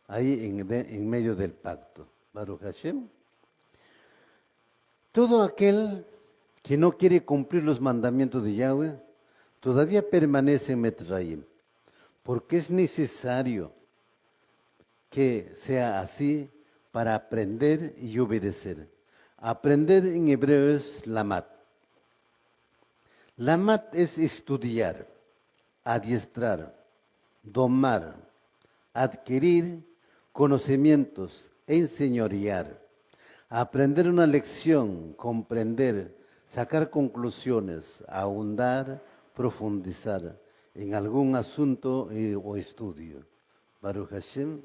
ahí en medio del pacto. Baruch Hashem. Todo aquel que no quiere cumplir los mandamientos de Yahweh, todavía permanece en Mitzrayim, porque es necesario que sea así para aprender y obedecer. Aprender en hebreo es lamat. Lamat es estudiar, adiestrar, domar, adquirir conocimientos, enseñorear, aprender una lección, comprender, sacar conclusiones, ahondar, profundizar en algún asunto o estudio. Baruch Hashem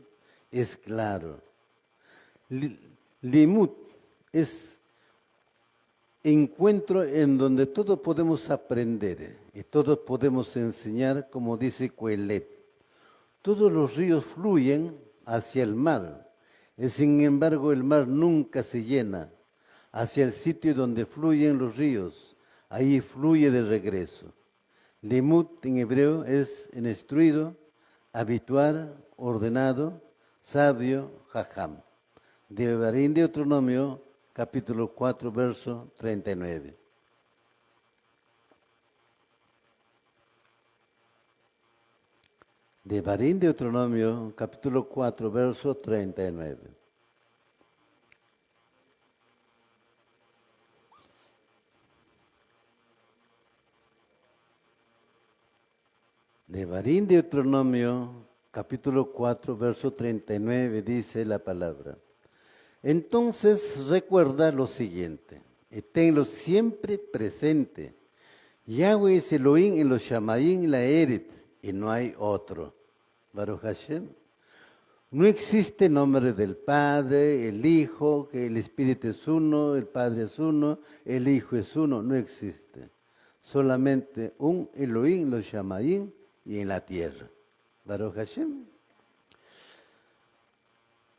es claro. Limut es encuentro en donde todos podemos aprender y todos podemos enseñar, como dice Coelet. Todos los ríos fluyen hacia el mar, y sin embargo el mar nunca se llena. Hacia el sitio donde fluyen los ríos, ahí fluye de regreso. Limut en hebreo es instruido, habituar, ordenado, sabio, jajam. Devarim, Deuteronomio, capítulo 4, verso 39. Devarim, Deuteronomio, capítulo 4, verso 39. Devarim, Deuteronomio, capítulo 4, verso 39, dice la palabra. Entonces recuerda lo siguiente, y tenlo siempre presente. Yahweh es Elohim en los Shamayim y la Eret, y no hay otro. Baruch Hashem. No existe nombre del Padre, el Hijo, que el Espíritu es uno, el Padre es uno, el Hijo es uno, no existe. Solamente un Elohim en los Shamayim y en la tierra. Baruch Hashem.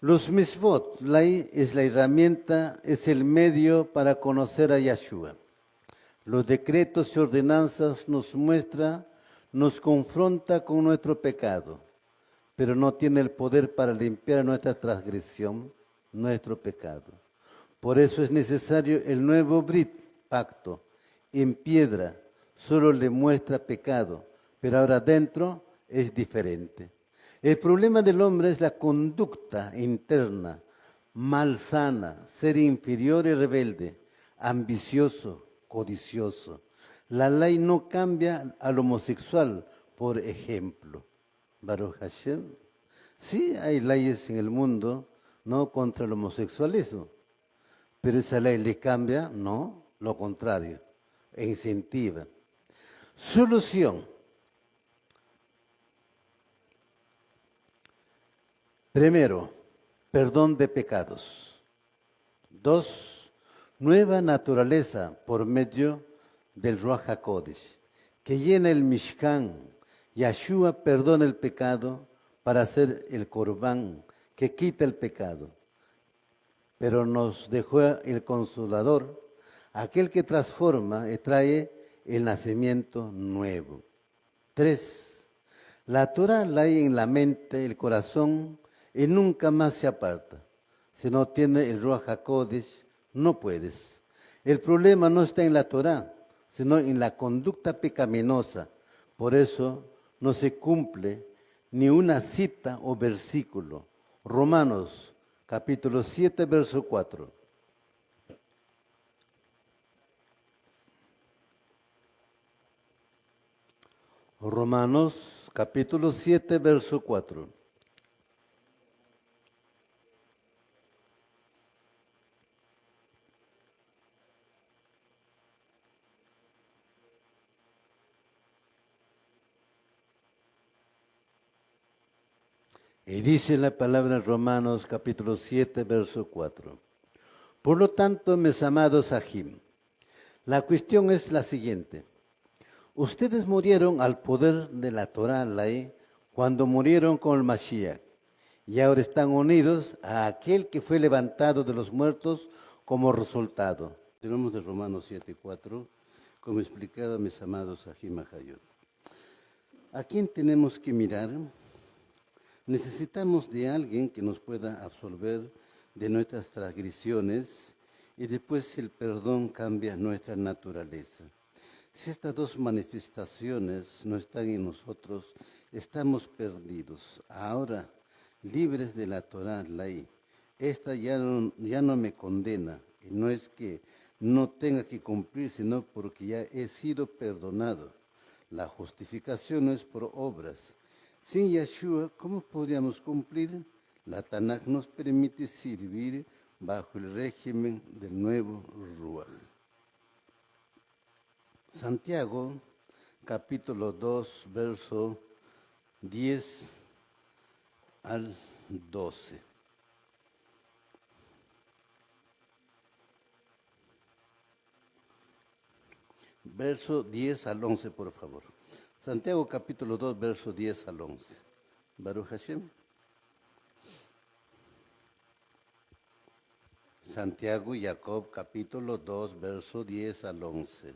Los mitzvot, es la herramienta, es el medio para conocer a Yahshua. Los decretos y ordenanzas nos muestra, nos confronta con nuestro pecado, pero no tiene el poder para limpiar nuestra transgresión, nuestro pecado. Por eso es necesario el nuevo Brit, pacto, en piedra, solo le muestra pecado, pero ahora dentro es diferente. El problema del hombre es la conducta interna, malsana, ser inferior y rebelde, ambicioso, codicioso. La ley no cambia al homosexual, por ejemplo. Baruch Hashem. Sí hay leyes en el mundo, no contra el homosexualismo, pero esa ley le cambia, no, lo contrario, incentiva. Solución. Primero, perdón de pecados. 2, nueva naturaleza por medio del Ruach HaKodesh, que llena el Mishkan. Yahshua perdona el pecado para hacer el Corbán, que quita el pecado. Pero nos dejó el Consolador, aquel que transforma y trae el nacimiento nuevo. 3, la Torah la hay en la mente, el corazón, y nunca más se aparta. Si no tiene el Ruach HaKodesh, no puedes. El problema no está en la Torah, sino en la conducta pecaminosa. Por eso no se cumple ni una cita o versículo. Romanos, capítulo 7, verso 4. Romanos, capítulo 7, verso 4. Y dice la palabra en Romanos capítulo 7, verso 4. Por lo tanto, mis amados Ajim, la cuestión es la siguiente. Ustedes murieron al poder de la Torah, la ley, cuando murieron con el Mashiach, y ahora están unidos a aquel que fue levantado de los muertos como resultado. Tenemos de Romanos 7, 4, como explicaba mis amados Ajim Ajayot. ¿A quién tenemos que mirar? Necesitamos de alguien que nos pueda absolver de nuestras transgresiones y después el perdón cambia nuestra naturaleza. Si estas dos manifestaciones no están en nosotros, estamos perdidos. Ahora, libres de la Torah, ley, esta ya no me condena. Y no es que no tenga que cumplir, sino porque ya he sido perdonado. La justificación no es por obras. Sin Yeshua, ¿cómo podríamos cumplir? La Tanakh nos permite servir bajo el régimen del nuevo Ruach. Santiago, capítulo 2, verso 10 al 12. Verso 10 al 11, por favor. Santiago capítulo 2, verso 10 al 11. Baruch Hashem. Santiago y Jacob capítulo 2, verso 10 al 11.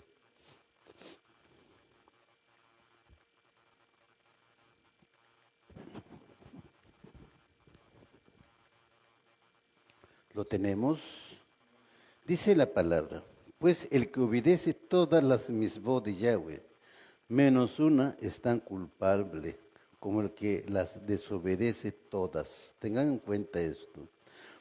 ¿Lo tenemos? Dice la palabra, pues el que obedece todas las misbot de Yahweh, menos una, es tan culpable como el que las desobedece todas. Tengan en cuenta esto.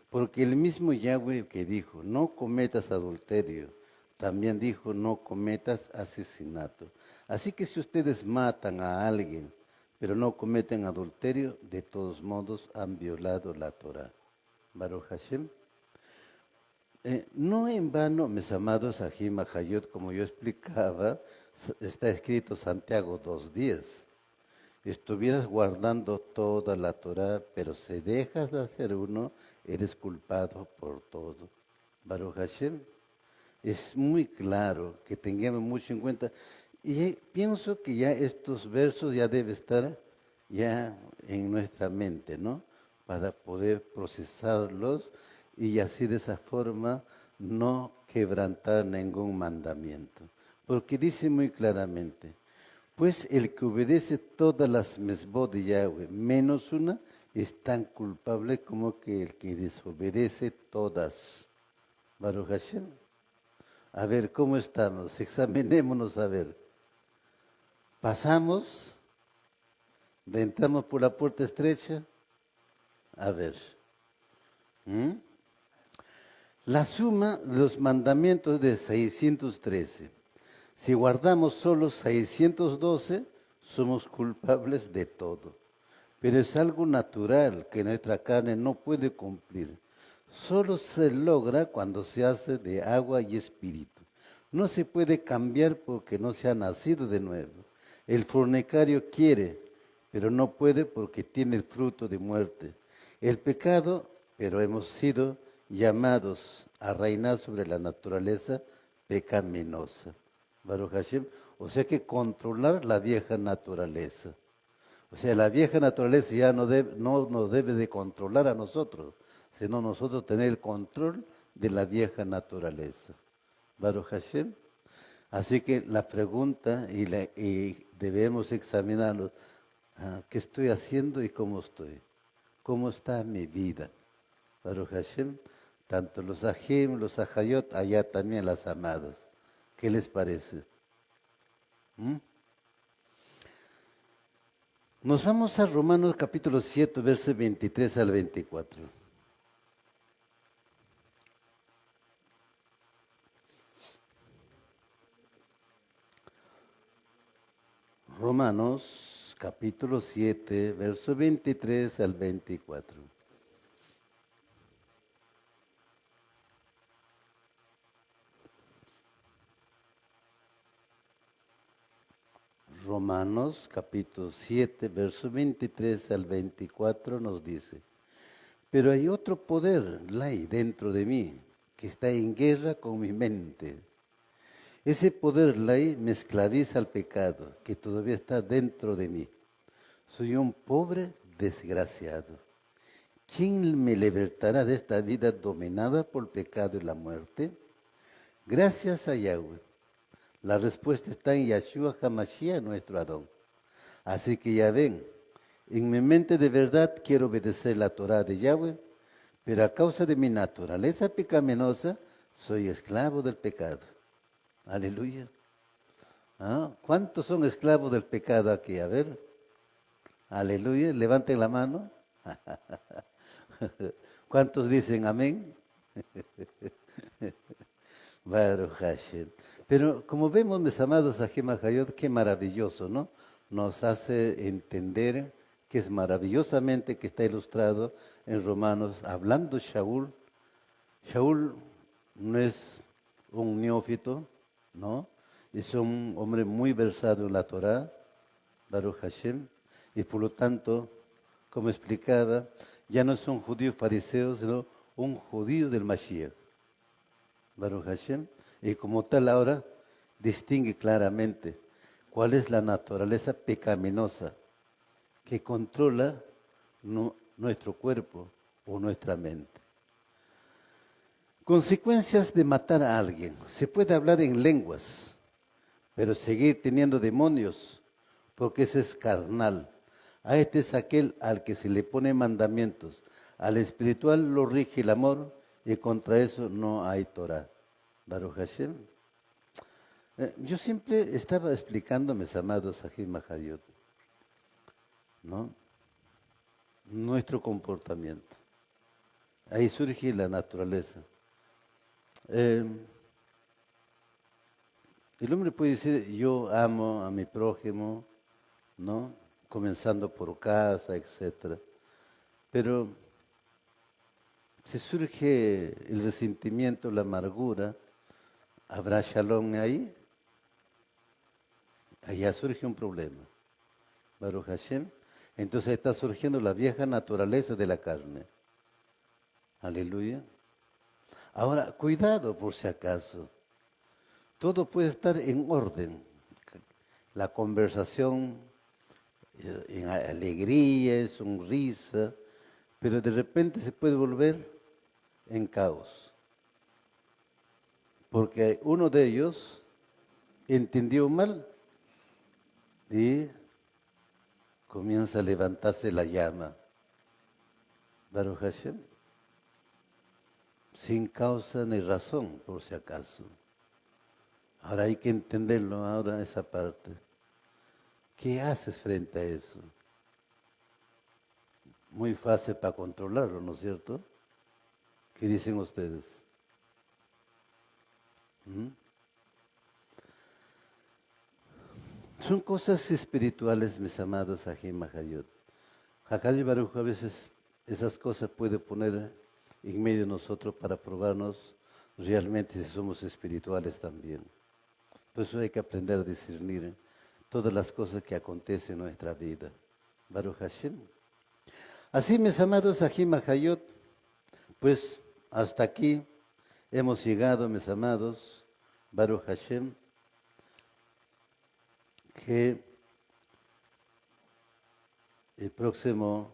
Porque el mismo Yahweh que dijo, no cometas adulterio, también dijo, no cometas asesinato. Así que si ustedes matan a alguien, pero no cometen adulterio, de todos modos han violado la Torah. Baruch Hashem. No en vano, mis amados Ajim Ajayot, como yo explicaba, está escrito Santiago 2:10. Estuvieras guardando toda la Torah, pero si dejas de hacer uno, eres culpado por todo. Baruch Hashem. Es muy claro que tengamos mucho en cuenta. Y pienso que ya estos versos ya deben estar ya en nuestra mente, ¿no? Para poder procesarlos y así de esa forma no quebrantar ningún mandamiento. Porque dice muy claramente, pues el que obedece todas las mesbot de Yahweh, menos una, es tan culpable como que el que desobedece todas. Baruch Hashem. A ver, ¿cómo estamos? Examinémonos a ver. ¿Pasamos? ¿Entramos por la puerta estrecha? A ver. La suma de los mandamientos de 613. Si guardamos solo 612, somos culpables de todo. Pero es algo natural que nuestra carne no puede cumplir. Solo se logra cuando se hace de agua y espíritu. No se puede cambiar porque no se ha nacido de nuevo. El fornicario quiere, pero no puede porque tiene el fruto de muerte. El pecado, pero hemos sido llamados a reinar sobre la naturaleza pecaminosa. Baruch Hashem. O sea que controlar la vieja naturaleza. O sea, la vieja naturaleza ya no nos debe de controlar a nosotros, sino nosotros tener el control de la vieja naturaleza. Baruch Hashem. Así que la pregunta, y debemos examinarlo, ¿qué estoy haciendo y cómo estoy? ¿Cómo está mi vida? Baruch Hashem, tanto los Ajim, los Ajayot, allá también las amadas. ¿Qué les parece? ¿Mm? Nos vamos a Romanos capítulo 7, versos 23 al 24. Romanos capítulo 7, verso 23 al 24. Romanos capítulo 7, verso 23 al 24 nos dice, pero hay otro poder, ley, dentro de mí, que está en guerra con mi mente. Ese poder, ley, me esclaviza al pecado, que todavía está dentro de mí. Soy un pobre desgraciado. ¿Quién me libertará de esta vida dominada por el pecado y la muerte? Gracias a Yahweh. La respuesta está en Yahshua HaMashiach, nuestro Adón. Así que ya ven, en mi mente de verdad quiero obedecer la Torah de Yahweh, pero a causa de mi naturaleza pecaminosa, soy esclavo del pecado. Aleluya. ¿Ah? ¿Cuántos son esclavos del pecado aquí? A ver. Aleluya. Levanten la mano. ¿Cuántos dicen amén? Baruch Hashem. Pero como vemos, mis amados Ajim Hayot, qué maravilloso, ¿no? Nos hace entender que es maravillosamente que está ilustrado en Romanos, hablando Shaul. Shaul no es un neófito, ¿no? Es un hombre muy versado en la Torah, Baruch Hashem, y por lo tanto, como explicaba, ya no es un judío fariseo, sino un judío del Mashiach, Baruch Hashem, y como tal ahora distingue claramente cuál es la naturaleza pecaminosa que controla nuestro cuerpo o nuestra mente. Consecuencias de matar a alguien. Se puede hablar en lenguas, pero seguir teniendo demonios, porque ese es carnal. A este es aquel al que se le pone mandamientos. Al espiritual lo rige el amor y contra eso no hay Torah. Baruch Hashem. Yo siempre estaba explicando, mis amados Ajim Mahayot, ¿no? Nuestro comportamiento. Ahí surge la naturaleza. El hombre puede decir, yo amo a mi prójimo, ¿no? Comenzando por casa, etcétera. Pero si surge el resentimiento, la amargura, ¿habrá shalom ahí? Allá surge un problema. Baruch Hashem. Entonces está surgiendo la vieja naturaleza de la carne. Aleluya. Ahora, cuidado por si acaso. Todo puede estar en orden. La conversación en alegría, en sonrisa, pero de repente se puede volver en caos. Porque uno de ellos entendió mal y comienza a levantarse la llama. Baruch Hashem. Sin causa ni razón, por si acaso. Ahora hay que entenderlo, ahora esa parte. ¿Qué haces frente a eso? Muy fácil para controlarlo, ¿no es cierto? ¿Qué dicen ustedes? Son cosas espirituales, mis amados Ajim Mahayot. Hakali Baruch a veces esas cosas puede poner en medio de nosotros para probarnos realmente si somos espirituales también. Por eso hay que aprender a discernir todas las cosas que acontecen en nuestra vida. Baruch Hashem. Así, mis amados Ajim Mahayot, pues hasta aquí hemos llegado, mis amados, Baruch Hashem, que el próximo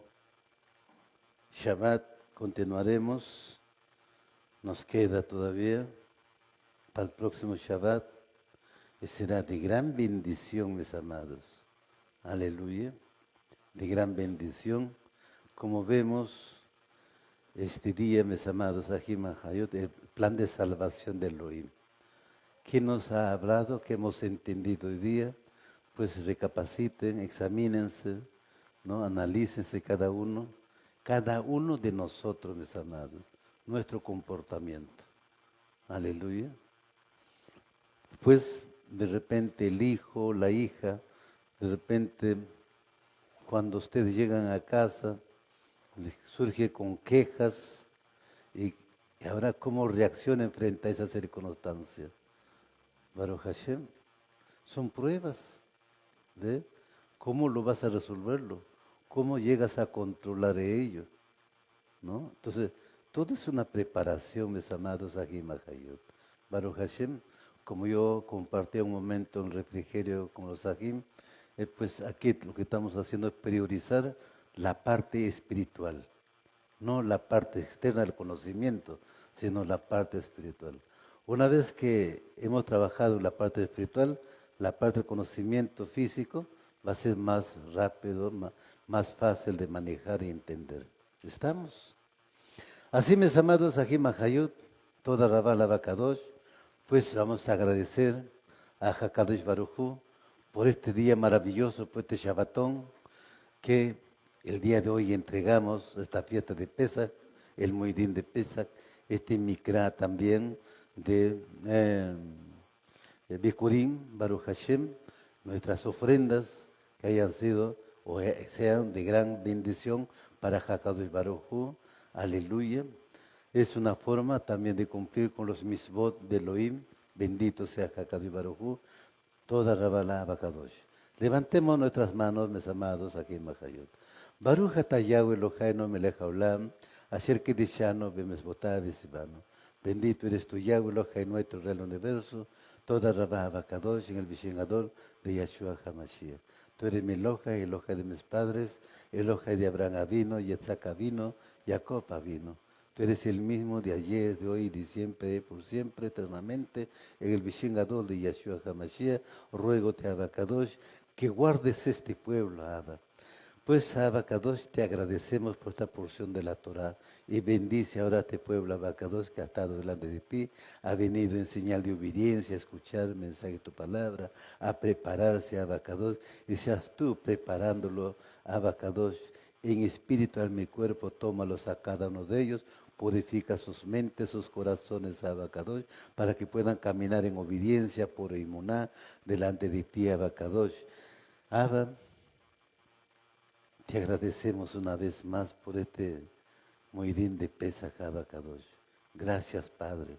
Shabbat continuaremos, nos queda todavía para el próximo Shabbat, y será de gran bendición, mis amados. Aleluya, de gran bendición, como vemos este día, mis amados, Ajim Hayot, el plan de salvación de Elohim. ¿Quién nos ha hablado? ¿Qué hemos entendido hoy día? pues recapaciten, examínense, ¿no? Analícense cada uno de nosotros, mis amados, nuestro comportamiento. Aleluya. Pues de repente el hijo, la hija, de repente cuando ustedes llegan a casa, les surge con quejas y ahora cómo reaccionan frente a esa circunstancia. Baruch Hashem, son pruebas de cómo lo vas a resolverlo, cómo llegas a controlar ello, ¿no? Entonces, todo es una preparación, mis amados Ahim Ahayot. Baruch Hashem, como yo compartí un momento en refrigerio con los Ahim, pues aquí lo que estamos haciendo es priorizar la parte espiritual, no la parte externa del conocimiento, sino la parte espiritual. Una vez que hemos trabajado la parte espiritual, la parte del conocimiento físico va a ser más rápido, más fácil de manejar y entender. ¿Estamos? Así, mis amados, Ahim Ahayot, toda Rabá Lavacadosh, pues vamos a agradecer a Hakadosh Baruj Hu por este día maravilloso, por este Shabbatón, que el día de hoy entregamos esta fiesta de Pesach, el Moedín de Pesach, este Mikra también de Bikurim, Baruch Hashem, nuestras ofrendas que hayan sido o sean de gran bendición para Hakadosh Baruj Hu, aleluya. Es una forma también de cumplir con los misbot de Elohim, bendito sea Hakadosh Baruj Hu, toda Rabalá Bakadosh. Levantemos nuestras manos, mis amados, aquí en Mahayot. Baruch atah Yahweh Eloheinu melech haolam, asher kidishanu b'mizvotav v'sivanu. Bendito eres tú, Yahweh Eloheinu, nuestro Rey del Universo, toda Rabá Bakadosh, en el Vishengador de Yahshua HaMashiach. Tú eres mi Eloha, Eloha de mis padres, Eloha de Abraham vino, Yitzhak vino, Jacob vino. Tú eres el mismo de ayer, de hoy, de siempre, por siempre, eternamente, en el Vishengador de Yahshua HaMashiach. Ruégote, Abacadosh, que guardes este pueblo, Abba. Pues, Abacadosh, te agradecemos por esta porción de la Torah y bendice ahora a este pueblo, Abacadosh, que ha estado delante de ti, ha venido en señal de obediencia, a escuchar el mensaje de tu palabra, a prepararse, Abacadosh, y seas tú preparándolo, Abacadosh, en espíritu, alma y cuerpo, tómalos a cada uno de ellos, purifica sus mentes, sus corazones, Abacadosh, para que puedan caminar en obediencia por Imuná delante de ti, Abacadosh. Abba, te agradecemos una vez más por este Moedín de Pesach, Abacadosh. Gracias, Padre.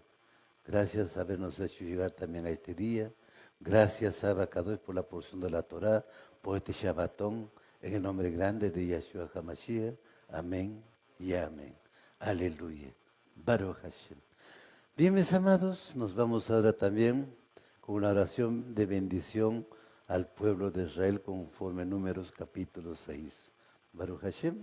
Gracias por habernos hecho llegar también a este día. Gracias, Abacadosh, por la porción de la Torah, por este Shabbatón, en el nombre grande de Yahshua HaMashiach. Amén y amén. Aleluya. Baruch Hashem. Bien, mis amados, nos vamos ahora también con una oración de bendición al pueblo de Israel conforme Números capítulo 6. Baruch Hashem.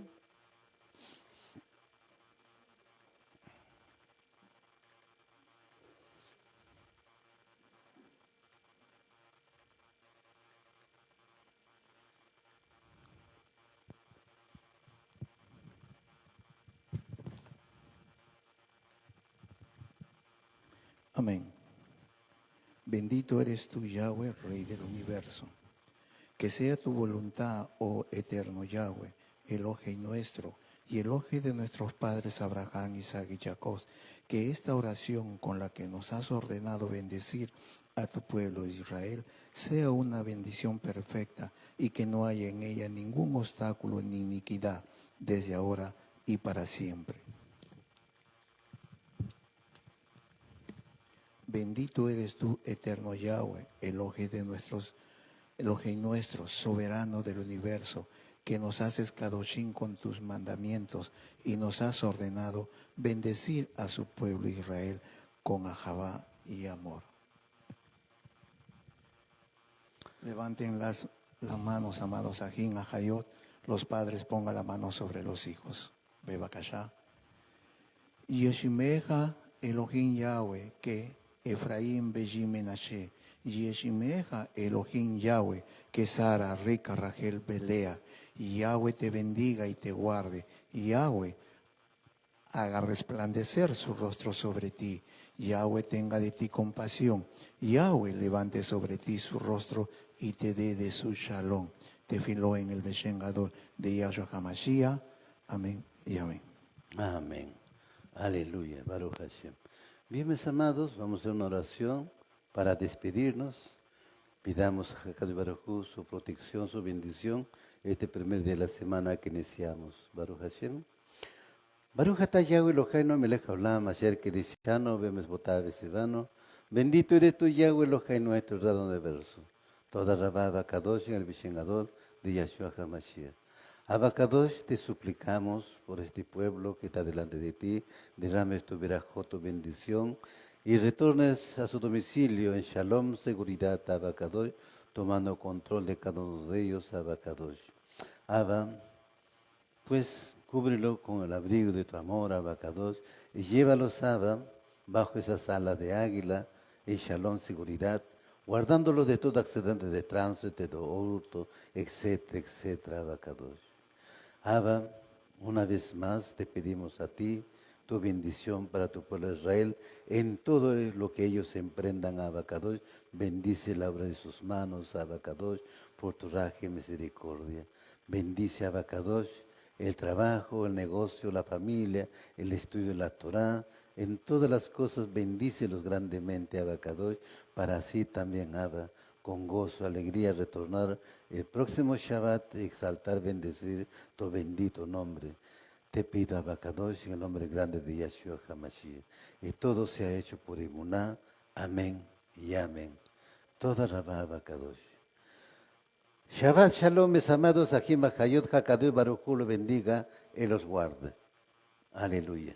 Amén. Bendito eres tú, Yahweh, Rey del universo. Que sea tu voluntad, oh eterno Yahweh, Elohim nuestro y Elohim de nuestros padres Abraham, Isaac y Jacob, que esta oración con la que nos has ordenado bendecir a tu pueblo de Israel sea una bendición perfecta y que no haya en ella ningún obstáculo ni iniquidad desde ahora y para siempre. Bendito eres tú, eterno Yahweh, Elohim nuestro, soberano del universo, que nos haces Kadoshim con tus mandamientos y nos has ordenado bendecir a su pueblo Israel con ahabá y amor. Levanten las manos, amados Ahim Ahayot. Los padres pongan la mano sobre los hijos. Bebakashá. Yeshimeja Elohim Yahweh, que Efraín Beji Menashe. Yeshimeja Elohim Yahweh, que Sara, Rica, Rachel, Belea. Yahweh te bendiga y te guarde. Yahweh haga resplandecer su rostro sobre ti Yahweh tenga de ti compasión. Yahweh levante sobre ti su rostro y te dé de su shalom. Tefiló en el Beshen Gadol de Yahshua HaMashiach. Amén y amén. Amén. Aleluya. Baruch Hashem. Bien, mis amados, vamos a hacer una oración para despedirnos. Pidamos a Hakadosh Baruj Hu su protección, su bendición, este primer día de la semana que iniciamos. Baruch Hashem. Baruch atah Yahweh Eloheinu melech haolam, asher kidishanu b'mizvotav v'sivanu. Bendito eres tú, Yahweh Eloheinu, nuestro dado de verso. Toda Rabá Abacadosh en el Beshen Gadol de Yahshua HaMashiach. Abacadosh, te suplicamos por este pueblo que está delante de ti, derrames tu verajot, tu bendición, y retornes a su domicilio en shalom, seguridad, Abacadosh, tomando control de cada uno de ellos, Abacadosh. Abba, pues cúbrelo con el abrigo de tu amor, Abacadosh, y llévalos, Abba, bajo esas alas de águila, en shalom, seguridad, guardándolos de todo accidente de tránsito, de hurto, etcétera, etcétera, Abacadosh. Abba, una vez más te pedimos a ti tu bendición para tu pueblo Israel en todo lo que ellos emprendan, Abacadosh. Bendice la obra de sus manos, Abacadosh, por tu raje y misericordia. Bendice, Abacadosh, el trabajo, el negocio, la familia, el estudio de la Torah. En todas las cosas bendícelos grandemente, Abacadosh, para así también, Abba, con gozo, alegría, retornar el próximo Shabbat y exaltar, bendecir tu bendito nombre. Te pido, Abacadosh, en el nombre grande de Yahshua HaMashiach. Y todo se ha hecho por Emuná. Amén y amén. Toda Rabá Abacadosh. Shabbat Shalom, mis amados, aquí Mahayot HaKadosh Baruj Hu lo bendiga y los guarde. Aleluya.